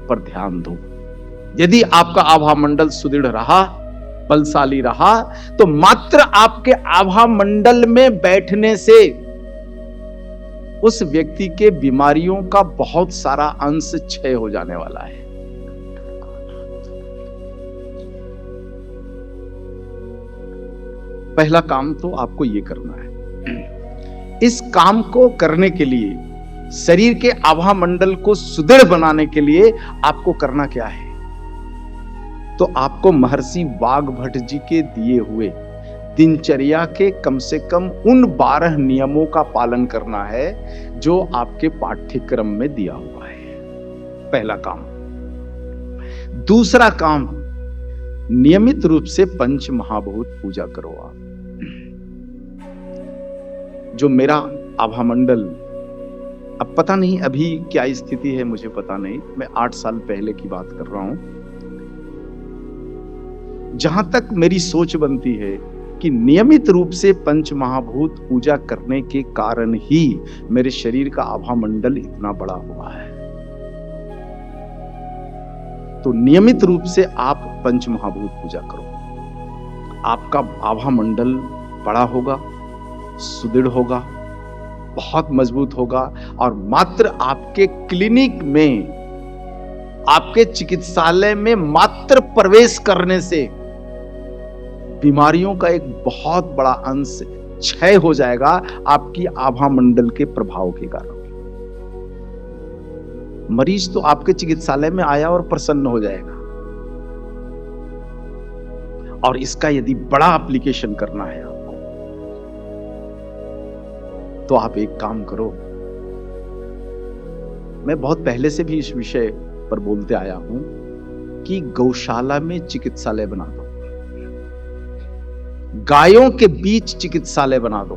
S1: पर ध्यान दो। यदि आपका आभा मंडल सुदृढ़ रहा, बलशाली रहा, तो मात्र आपके आभा मंडल में बैठने से उस व्यक्ति के बीमारियों का बहुत सारा अंश क्षय हो जाने वाला है। पहला काम तो आपको यह करना है। इस काम को करने के लिए, शरीर के आभा मंडल को सुदृढ़ बनाने के लिए आपको करना क्या है? तो आपको महर्षि वाग्भट जी के दिए हुए दिनचर्या के कम से कम उन 12 नियमों का पालन करना है जो आपके पाठ्यक्रम में दिया हुआ है। पहला काम। दूसरा काम, नियमित रूप से पंच महाभूत पूजा करो आप। जो मेरा आभा मंडल, अब पता नहीं अभी क्या स्थिति है, मुझे पता नहीं, मैं 8 साल पहले की बात कर रहा हूं। जहां तक मेरी सोच बनती है कि नियमित रूप से पंच महाभूत पूजा करने के कारण ही मेरे शरीर का आभा मंडल इतना बड़ा हुआ है। तो नियमित रूप से आप पंच महाभूत पूजा करो, आपका आभा मंडल बड़ा होगा, सुदृढ़ होगा, बहुत मजबूत होगा और मात्र आपके क्लिनिक में, आपके चिकित्सालय में मात्र प्रवेश करने से बीमारियों का एक बहुत बड़ा अंश क्षय हो जाएगा आपकी आभा मंडल के प्रभाव के कारण। मरीज तो आपके चिकित्सालय में आया और प्रसन्न हो जाएगा। और इसका यदि बड़ा एप्लीकेशन करना है आपको, तो आप एक काम करो। मैं बहुत पहले से भी इस विषय पर बोलते आया हूं कि गौशाला में चिकित्सालय बना दो, गायों के बीच चिकित्सालय बना दो।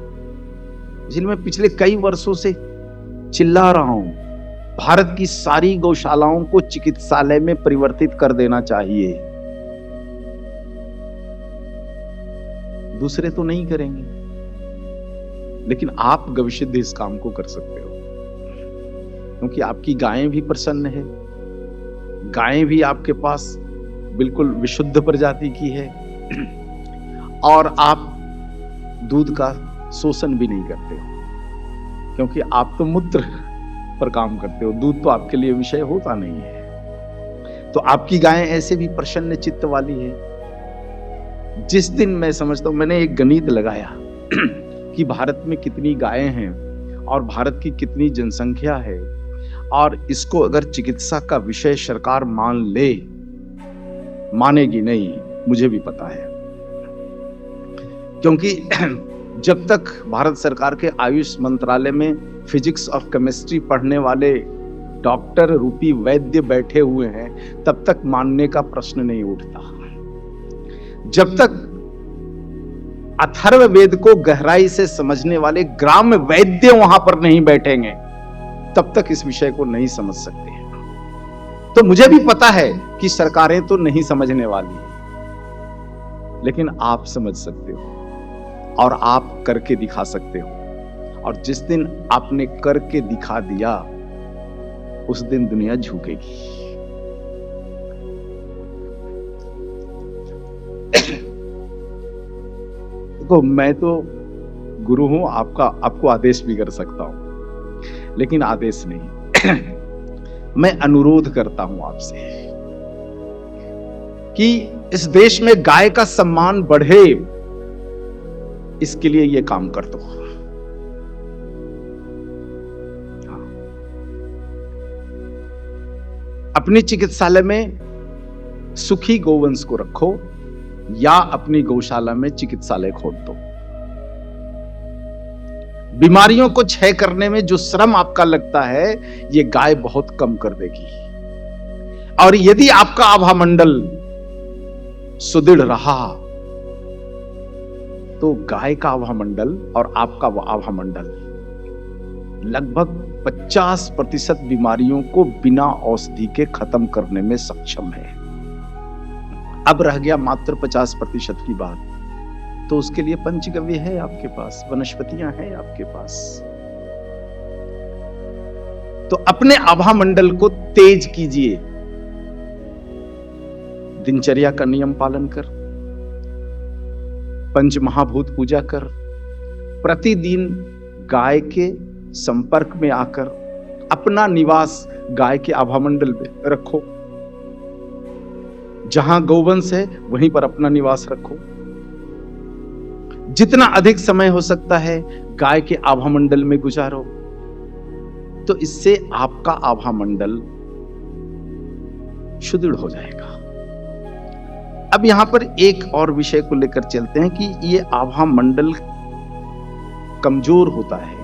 S1: इसलिए मैं पिछले कई वर्षों से चिल्ला रहा हूं, भारत की सारी गौशालाओं को चिकित्सालय में परिवर्तित कर देना चाहिए। दूसरे तो नहीं करेंगे, लेकिन आप गविसिद्ध इस काम को कर सकते हो, क्योंकि आपकी गायें भी प्रसन्न है, गायें भी आपके पास बिल्कुल विशुद्ध प्रजाति की है और आप दूध का शोषण भी नहीं करते हो, क्योंकि आप तो मूत्र पर काम करते हो, दूध तो आपके लिए विषय होता नहीं है। तो आपकी गायें ऐसे भी प्रसन्न चित्त वाली है। जिस दिन मैं समझता हूं, मैंने एक गणित लगाया कि भारत में कितनी गायें हैं और भारत की कितनी जनसंख्या है, और इसको अगर चिकित्सा का विषय सरकार मान ले, मानेगी नहीं, मुझे भी पता है, क्योंकि जब तक भारत सरकार के आयुष मंत्रालय में फिजिक्स और केमिस्ट्री पढ़ने वाले डॉक्टर रूपी वैद्य बैठे हुए हैं, तब तक मानने का प्रश्न नहीं उठता। जब तक अथर्ववेद को गहराई से समझने वाले ग्राम वैद्य वहां पर नहीं बैठेंगे, तब तक इस विषय को नहीं समझ सकते हैं। तो मुझे भी पता है कि सरकारें तो नहीं समझने वाली, लेकिन आप समझ सकते हो और आप करके दिखा सकते हो। और जिस दिन आपने करके दिखा दिया, उस दिन दुनिया झुकेगी। देखो, मैं तो गुरु हूं, आपको आदेश भी कर सकता हूं, लेकिन आदेश नहीं।
S2: मैं अनुरोध करता हूं आपसे कि इस देश में गाय का सम्मान बढ़े, इसके लिए यह काम कर दो। अपनी चिकित्सालय में सुखी गोवंश को रखो या अपनी गौशाला में चिकित्सालय खोल दो। बीमारियों को क्षय करने में जो श्रम आपका लगता है, ये गाय बहुत कम कर देगी। और यदि आपका आभा मंडल सुदृढ़ रहा तो गाय का आभा मंडल और आपका आभा मंडल लगभग 50% बीमारियों को बिना औषधि के खत्म करने में सक्षम है। अब रह गया मात्र 50% की बात, तो उसके लिए पंचगव्य है आपके पास, वनस्पतियां हैं आपके पास। तो अपने आभा मंडल को तेज कीजिए। दिनचर्या का नियम पालन कर, पंच महाभूत पूजा कर, प्रतिदिन गाय के संपर्क में आकर अपना निवास गाय के आभा मंडल में रखो। जहां गौवंश है वहीं पर अपना निवास रखो। जितना अधिक समय हो सकता है गाय के आभा मंडल में गुजारो, तो इससे आपका आभा मंडल सुदृढ़ हो जाएगा। अब यहां पर एक और विषय को लेकर चलते हैं कि ये आभा मंडल कमजोर होता है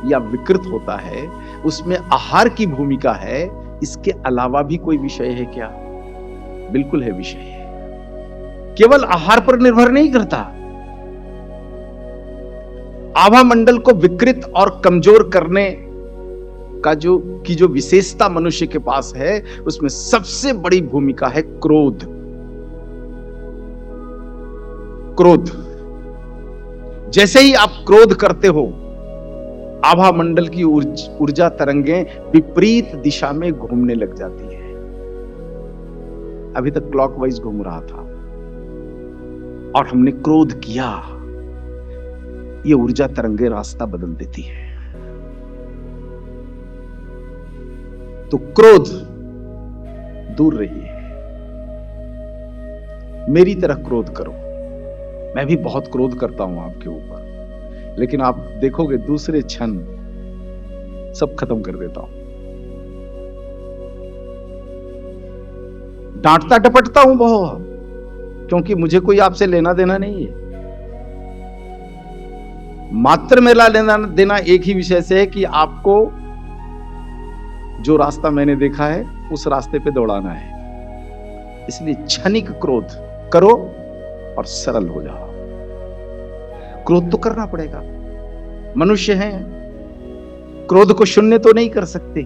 S2: या विकृत होता है, उसमें आहार की भूमिका है। इसके अलावा भी कोई विषय है क्या? बिल्कुल है विषय है। केवल आहार पर निर्भर नहीं करता। आभा मंडल को विकृत और कमजोर करने का जो विशेषता मनुष्य के पास है, उसमें सबसे बड़ी भूमिका है क्रोध। क्रोध, जैसे ही आप क्रोध करते हो, आभा मंडल की ऊर्जा तरंगें विपरीत दिशा में घूमने लग जाती है। अभी तक क्लॉकवाइज घूम रहा था और हमने क्रोध किया, ये ऊर्जा तरंगें रास्ता बदल देती है। तो क्रोध दूर रहिए, मेरी तरह क्रोध करो। मैं भी बहुत क्रोध करता हूं आपके ऊपर, लेकिन आप देखोगे दूसरे क्षण सब खत्म कर देता हूं। डांटता टपटता हूं बहुत, क्योंकि मुझे कोई आपसे लेना देना नहीं है। मात्र मेरा लेना देना एक ही विषय से है कि आपको जो रास्ता मैंने देखा है उस रास्ते पे दौड़ाना है। इसलिए क्षणिक क्रोध करो और सरल हो जाओ। क्रोध तो करना पड़ेगा, मनुष्य हैं, क्रोध को शून्य तो नहीं कर सकते,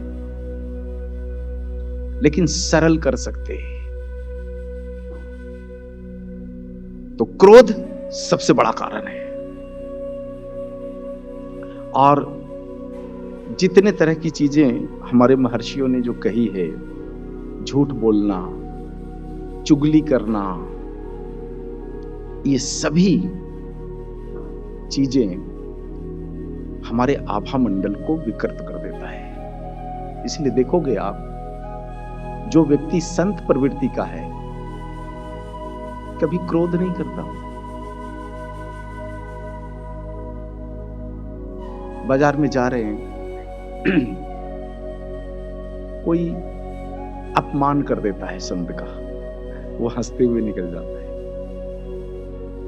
S2: लेकिन सरल कर सकते। तो क्रोध सबसे बड़ा कारण है। और जितने तरह की चीजें हमारे महर्षियों ने जो कही है, झूठ बोलना, चुगली करना, ये सभी चीजें हमारे आभा मंडल को विकृत कर देता है। इसलिए देखोगे आप, जो व्यक्ति संत प्रवृत्ति का है कभी क्रोध नहीं करता। बाजार में जा रहे हैं, कोई अपमान कर देता है संत का, वो हंसते हुए निकल जाता है।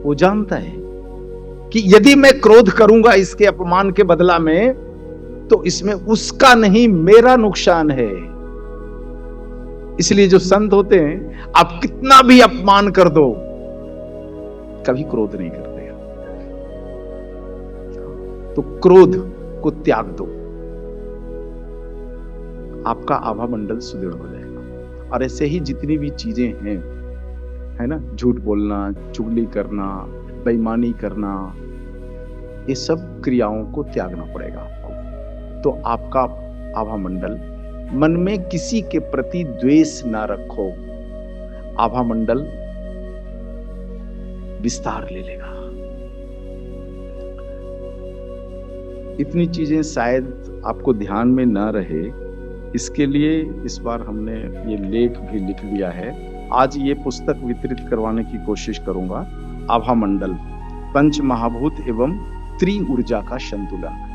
S2: वो जानता है कि यदि मैं क्रोध करूंगा इसके अपमान के बदला में, तो इसमें उसका नहीं मेरा नुकसान है। इसलिए जो संत होते हैं, आप कितना भी अपमान कर दो, कभी क्रोध नहीं करते। तो क्रोध को त्याग दो, आपका आभा मंडल सुदृढ़ हो जाएगा। और ऐसे ही जितनी भी चीजें हैं, है ना, झूठ बोलना, चुगली करना, बेईमानी करना, ये सब क्रियाओं को त्यागना पड़ेगा आपको। तो आपका आभा मंडल, मन में किसी के प्रति द्वेष ना रखो, आभा मंडल विस्तार ले लेगा। इतनी चीजें शायद आपको ध्यान में ना रहे, इसके लिए इस बार हमने ये लेख भी लिख लिया है। आज ये पुस्तक वितरित करवाने की कोशिश करूंगा। आभा मंडल, पंच महाभूत एवं त्रि ऊर्जा का संतुलन।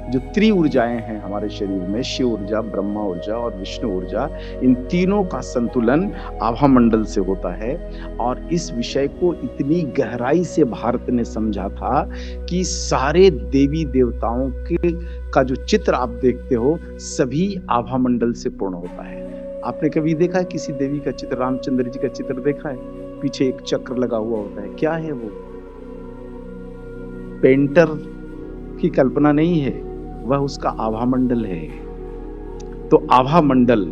S2: जो त्रि ऊर्जाएं हैं हमारे शरीर में, शिव ऊर्जा, ब्रह्मा ऊर्जा और विष्णु ऊर्जा, इन तीनों का संतुलन आभा मंडल से होता है। और इस विषय को इतनी गहराई से भारत ने समझा था कि सारे देवी देवताओं के का जो चित्र आप देखते हो सभी आभा मंडल से पूर्ण होता है। आपने कभी देखा है किसी देवी का चित्र, रामचंद्र जी का चित्र देखा है? पीछे एक चक्र लगा हुआ होता है, क्या है वो? पेंटर की कल्पना नहीं है, वह उसका आभा मंडल है। तो आभा मंडल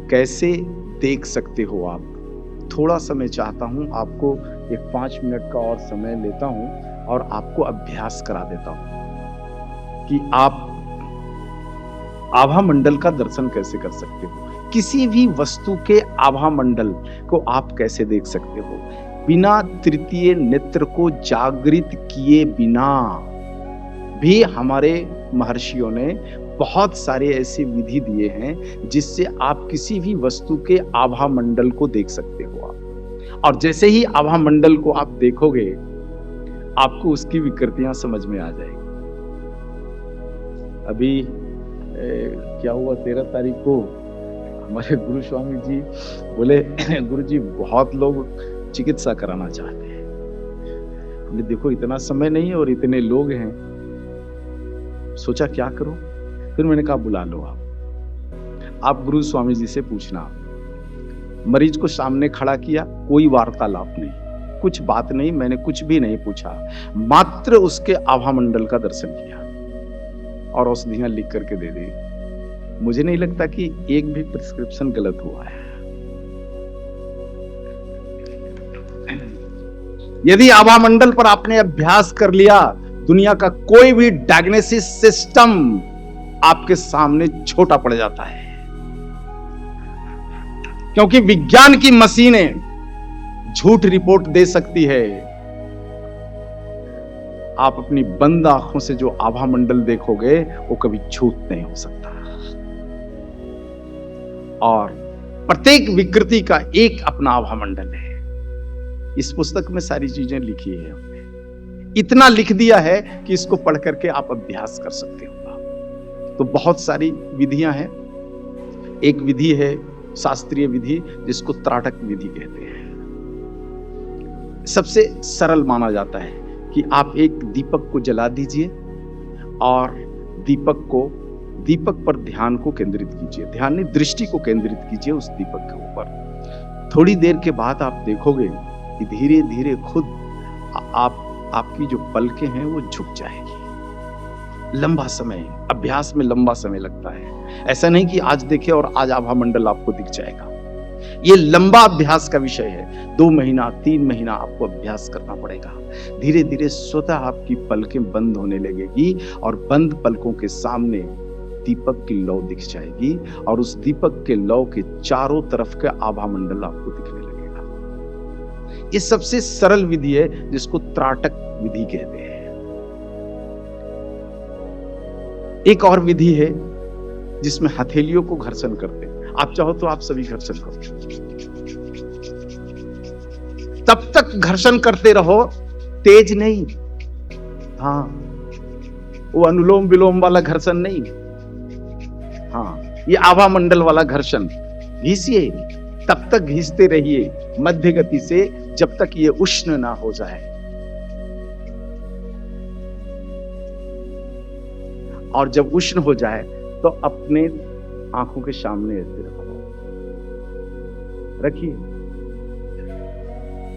S2: कैसे देख सकते हो आप? थोड़ा समय चाहता हूं आपको, एक 5 मिनट का और समय लेता हूं और आपको अभ्यास करा देता हूं कि आप आभा मंडल का दर्शन कैसे कर सकते हो। किसी भी वस्तु के आभा मंडल को आप कैसे देख सकते हो बिना तृतीय नेत्र को जागृत किए बिना भी। हमारे महर्षियों ने बहुत सारे ऐसे विधि दिए हैं जिससे आप किसी भी वस्तु के आभा मंडल को देख सकते हो आप। और जैसे ही आभा मंडल को आप देखोगे आपको उसकी विकृतियां समझ में आ जाएगी। अभी क्या हुआ, 13 तारीख को हमारे गुरु स्वामी जी बोले, गुरु जी बहुत लोग चिकित्सा कराना चाहते हैं। हमने देखो इतना समय नहीं है और इतने लोग हैं, सोचा क्या करूं। फिर मैंने कहा बुला लो आप गुरु स्वामी जी से पूछना। मरीज को सामने खड़ा किया, कोई वार्तालाप नहीं, कुछ बात नहीं, मैंने कुछ भी नहीं पूछा, मात्र उसके आभा मंडल का दर्शन किया और औषधियां लिख करके दे दी। मुझे नहीं लगता कि एक भी प्रिस्क्रिप्शन गलत हुआ है। यदि आभा मंडल पर आपने अभ्यास कर लिया, दुनिया का कोई भी डायग्नोसिस सिस्टम आपके सामने छोटा पड़ जाता है, क्योंकि विज्ञान की मशीनें झूठ रिपोर्ट दे सकती है। आप अपनी बंद आंखों से जो आभा मंडल देखोगे वो कभी झूठ नहीं हो सकता। और प्रत्येक विकृति का एक अपना आभा मंडल है। इस पुस्तक में सारी चीजें लिखी है हमने। इतना लिख दिया है कि इसको पढ़ करके आप अभ्यास कर सकते हो। तो बहुत सारी विधियां हैं। एक विधि है शास्त्रीय विधि जिसको त्राटक विधि कहते हैं। सबसे सरल माना जाता है कि आप एक दीपक को जला दीजिए और दीपक पर ध्यान को केंद्रित कीजिए। ध्यान नहीं, दृष्टि को केंद्रित कीजिए उस दीपक के ऊपर। थोड़ी देर के बाद आप देखोगे कि धीरे धीरे खुद आपकी जो पलकें हैं वो झुक जाएगी। लंबा समय, अभ्यास में लंबा समय लगता है। ऐसा नहीं कि आज देखे और आज आभा मंडल आपको दिख जाएगा। ये लंबा अभ्यास का विषय है। 2 महीना 3 महीना आपको अभ्यास करना पड़ेगा। धीरे धीरे स्वतः आपकी पलकें बंद होने लगेगी और बंद पलकों के सामने दीपक की लौ दिख जाएगी और उस दीपक के लौ के चारों तरफ का आभा मंडल आपको दिखने लगेगा। ये सबसे सरल विधि है जिसको त्राटक विधि कहते हैं। एक और विधि है जिसमें हथेलियों को घर्षण करते हैं। आप चाहो तो आप सभी घर्षण करो, तब तक घर्षण करते रहो, तेज नहीं। हाँ, वो अनुलोम विलोम वाला घर्षण नहीं। हाँ, ये आभा मंडल वाला घर्षण। घिसिए, तब तक घिसते रहिए मध्य गति से जब तक ये उष्ण ना हो जाए। और जब उष्ण हो जाए तो अपने आंखों के सामने ऐसे रखिए,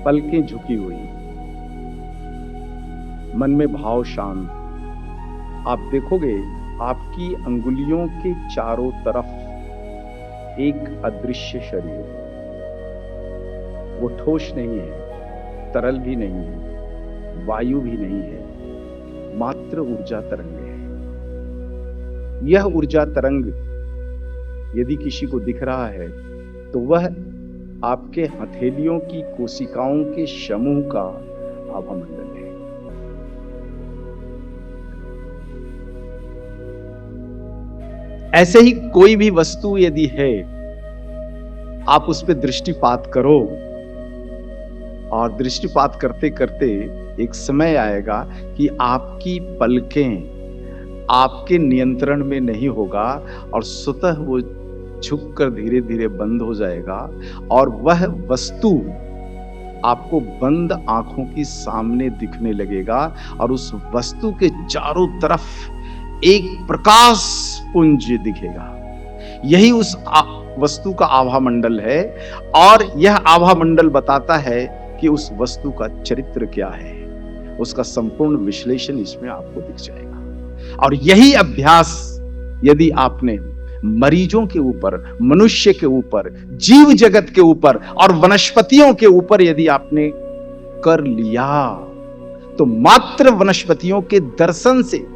S2: पलकें झुकी हुई, मन में भाव शांत। आप देखोगे आपकी अंगुलियों के चारों तरफ एक अदृश्य शरीर। वो ठोस नहीं है, तरल भी नहीं है, वायु भी नहीं है, मात्र ऊर्जा तरंग है। यह ऊर्जा तरंग यदि किसी को दिख रहा है तो वह आपके हथेलियों की कोशिकाओं के समूह का आभा मंडल है। ऐसे ही कोई भी वस्तु यदि है, आप उस पर दृष्टिपात करो, और दृष्टिपात करते करते एक समय आएगा कि आपकी पलकें आपके नियंत्रण में नहीं होगा और स्वतः वो झुककर धीरे धीरे बंद हो जाएगा, और वह वस्तु आपको बंद आंखों की सामने दिखने लगेगा, और उस वस्तु के चारों तरफ एक प्रकाश पुंज दिखेगा। यही उस वस्तु का आभा मंडल है, और यह आभा मंडल बताता है कि उस वस्तु का चरित्र क्या है। उसका संपूर्ण विश्लेषण इसमें आपको दिख जाएगा। और यही अभ्यास यदि आपने मरीजों के ऊपर, मनुष्य के ऊपर, जीव जगत के ऊपर और वनस्पतियों के ऊपर यदि आपने कर लिया, तो मात्र वनस्पतियों के दर्शन से,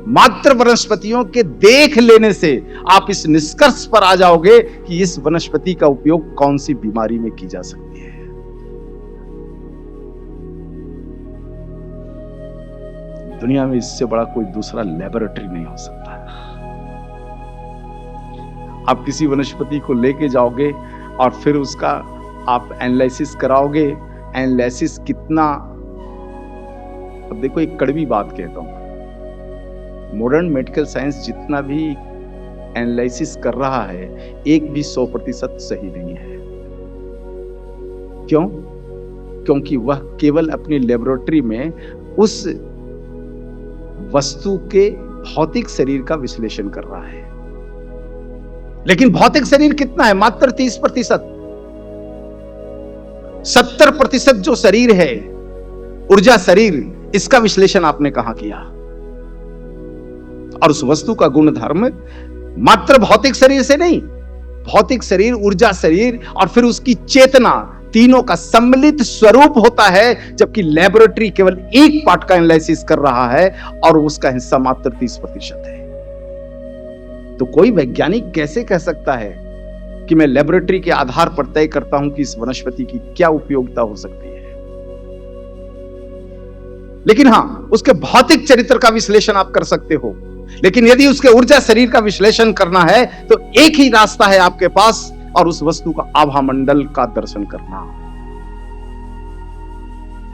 S2: मात्र वनस्पतियों के देख लेने से आप इस निष्कर्ष पर आ जाओगे कि इस वनस्पति का उपयोग कौन सी बीमारी में की जा सकती है। दुनिया में इससे बड़ा कोई दूसरा लेबोरेटरी नहीं हो सकता। आप किसी वनस्पति को लेके जाओगे और फिर उसका आप एनालिसिस कराओगे। एनालिसिस कितना, अब देखो एक कड़वी बात कहता हूं, मॉडर्न मेडिकल साइंस जितना भी एनालिसिस कर रहा है, एक भी 100% सही नहीं है। क्यों? क्योंकि वह केवल अपनी लेबोरेटरी में उस वस्तु के भौतिक शरीर का विश्लेषण कर रहा है। लेकिन भौतिक शरीर कितना है? मात्र 30%। 70% जो शरीर है, ऊर्जा शरीर, इसका विश्लेषण आपने कहां किया? और उस वस्तु का गुण धर्म मात्र भौतिक शरीर से नहीं, भौतिक शरीर, ऊर्जा शरीर और फिर उसकी चेतना, तीनों का सम्मिलित स्वरूप होता है। जबकि लेबोरेटरी केवल एक पार्ट का एनालिसिस कर रहा है और उसका हिस्सा मात्र 30% है। तो कोई वैज्ञानिक कैसे कह सकता है कि मैं लेबोरेटरी के आधार पर तय करता हूं कि इस वनस्पति की क्या उपयोगिता हो सकती है? लेकिन हां, उसके भौतिक चरित्र का विश्लेषण आप कर सकते हो। लेकिन यदि उसके ऊर्जा शरीर का विश्लेषण करना है तो एक ही रास्ता है आपके पास, और उस वस्तु का आभा मंडल का दर्शन करना।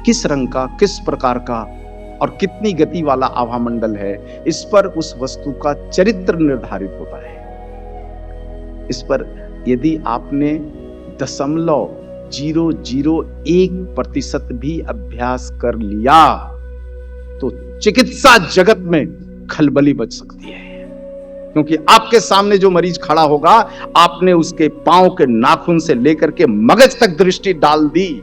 S2: किस रंग का, किस प्रकार का और कितनी गति वाला आभा मंडल है, इस पर उस वस्तु का चरित्र निर्धारित होता है। इस पर यदि आपने 0.001% भी अभ्यास कर लिया तो चिकित्सा जगत में खलबली बच सकती है। क्योंकि आपके सामने जो मरीज खड़ा होगा, आपने उसके पांव के नाखून से लेकर के मगज तक दृष्टि डाल दी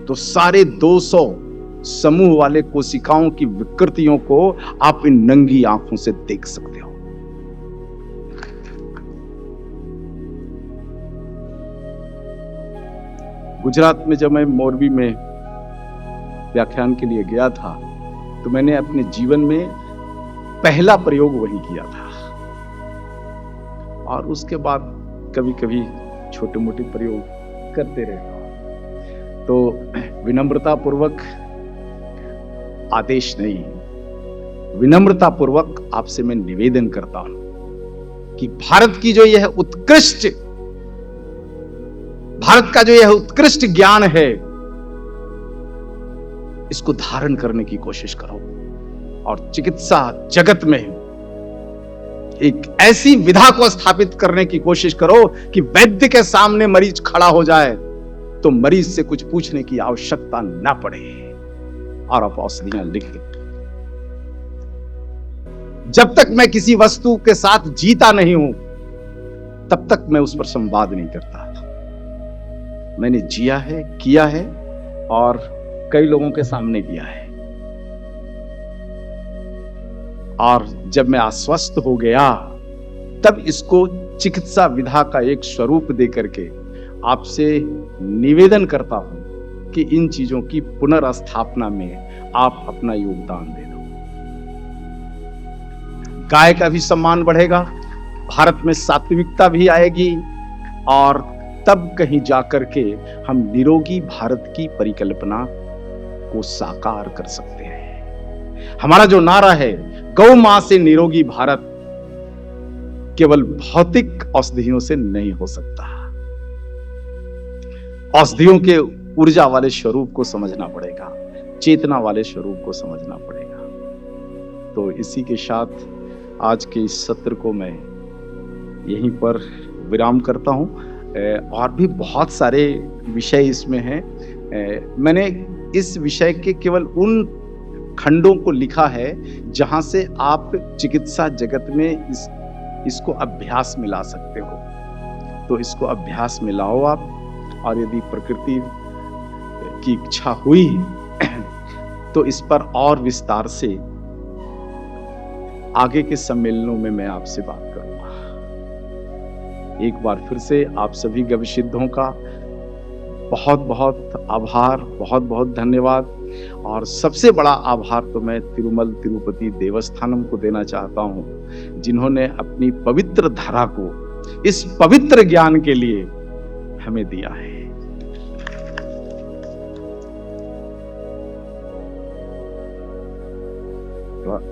S2: तो सारे 200 समूह वाले कोशिकाओं की विकृतियों को आप इन नंगी आंखों से देख सकते हो। गुजरात में जब मैं मोरबी में व्याख्यान के लिए गया था तो मैंने अपने जीवन में पहला प्रयोग वही किया था, और उसके बाद कभी कभी छोटे मोटे प्रयोग करते रहता हूं। तो विनम्रता पूर्वक आदेश नहीं, विनम्रता पूर्वक आपसे मैं निवेदन करता हूं कि भारत की जो यह उत्कृष्ट, भारत का जो यह उत्कृष्ट ज्ञान है, इसको धारण करने की कोशिश करो और चिकित्सा जगत में एक ऐसी विधा को स्थापित करने की कोशिश करो कि वैद्य के सामने मरीज खड़ा हो जाए तो मरीज से कुछ पूछने की आवश्यकता ना पड़े और आप औषधियां लिख दें। जब तक मैं किसी वस्तु के साथ जीता नहीं हूं तब तक मैं उस पर संवाद नहीं करता। मैंने जिया है, किया है और कई लोगों के सामने किया है, और जब मैं आश्वस्त हो गया तब इसको चिकित्सा विधा का एक स्वरूप देकर के आपसे निवेदन करता हूं कि इन चीजों की पुनर्स्थापना में आप अपना योगदान दे दो। गाय का भी सम्मान बढ़ेगा, भारत में सात्विकता भी आएगी, और तब कहीं जाकर के हम निरोगी भारत की परिकल्पना को साकार कर सकते हैं। हमारा जो नारा है, गौ मां से निरोगी भारत, केवल भौतिक औषधियों से नहीं हो सकता। औषधियों के ऊर्जा वाले स्वरूप को समझना पड़ेगा, चेतना वाले स्वरूप को समझना पड़ेगा। तो इसी के साथ आज के इस सत्र को मैं यहीं पर विराम करता हूं। और भी बहुत सारे विषय इसमें हैं। मैंने इस विषय के केवल उन खंडों को लिखा है जहां से आप चिकित्सा जगत में इसको अभ्यास में ला सकते हो। तो इसको अभ्यास में लाओ आप, और यदि प्रकृति की इच्छा हुई तो इस पर और विस्तार से आगे के सम्मेलनों में मैं आपसे बात करूंगा। एक बार फिर से आप सभी गविसिद्धों का बहुत बहुत आभार, बहुत बहुत धन्यवाद। और सबसे बड़ा आभार तो मैं तिरुमल तिरुपति देवस्थानम को देना चाहता हूं, जिन्होंने अपनी पवित्र धारा को इस पवित्र ज्ञान के लिए हमें दिया है।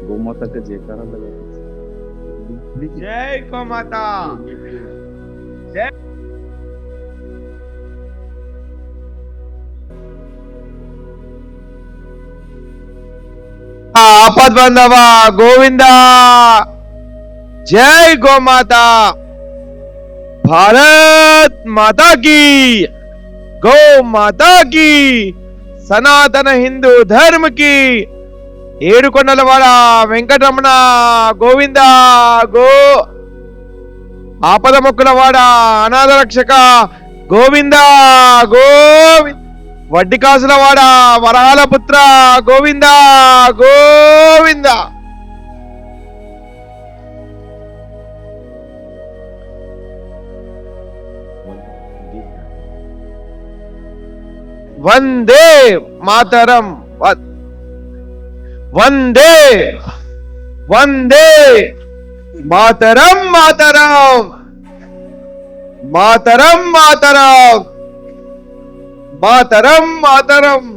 S2: गौ माता का जयकारा लगा।
S3: जय गौ माता। जय आपद बंधवा गोविंदा। जय गौ माता। भारत माता की, गौ माता की, सनातन हिंदू धर्म की। ఏడుకొండలవాడ వెంకటరమణ గోవింద గో ఆపద మొక్కులవాడ అనాథ రక్షక గోవింద గోవింద వడ్డీ కాసులవాడ వరహాల పుత్ర గోవింద గోవింద। వందే మాతరం वंदे वंदे मातरम मातरम मातरम मातरम मातरम मातरम।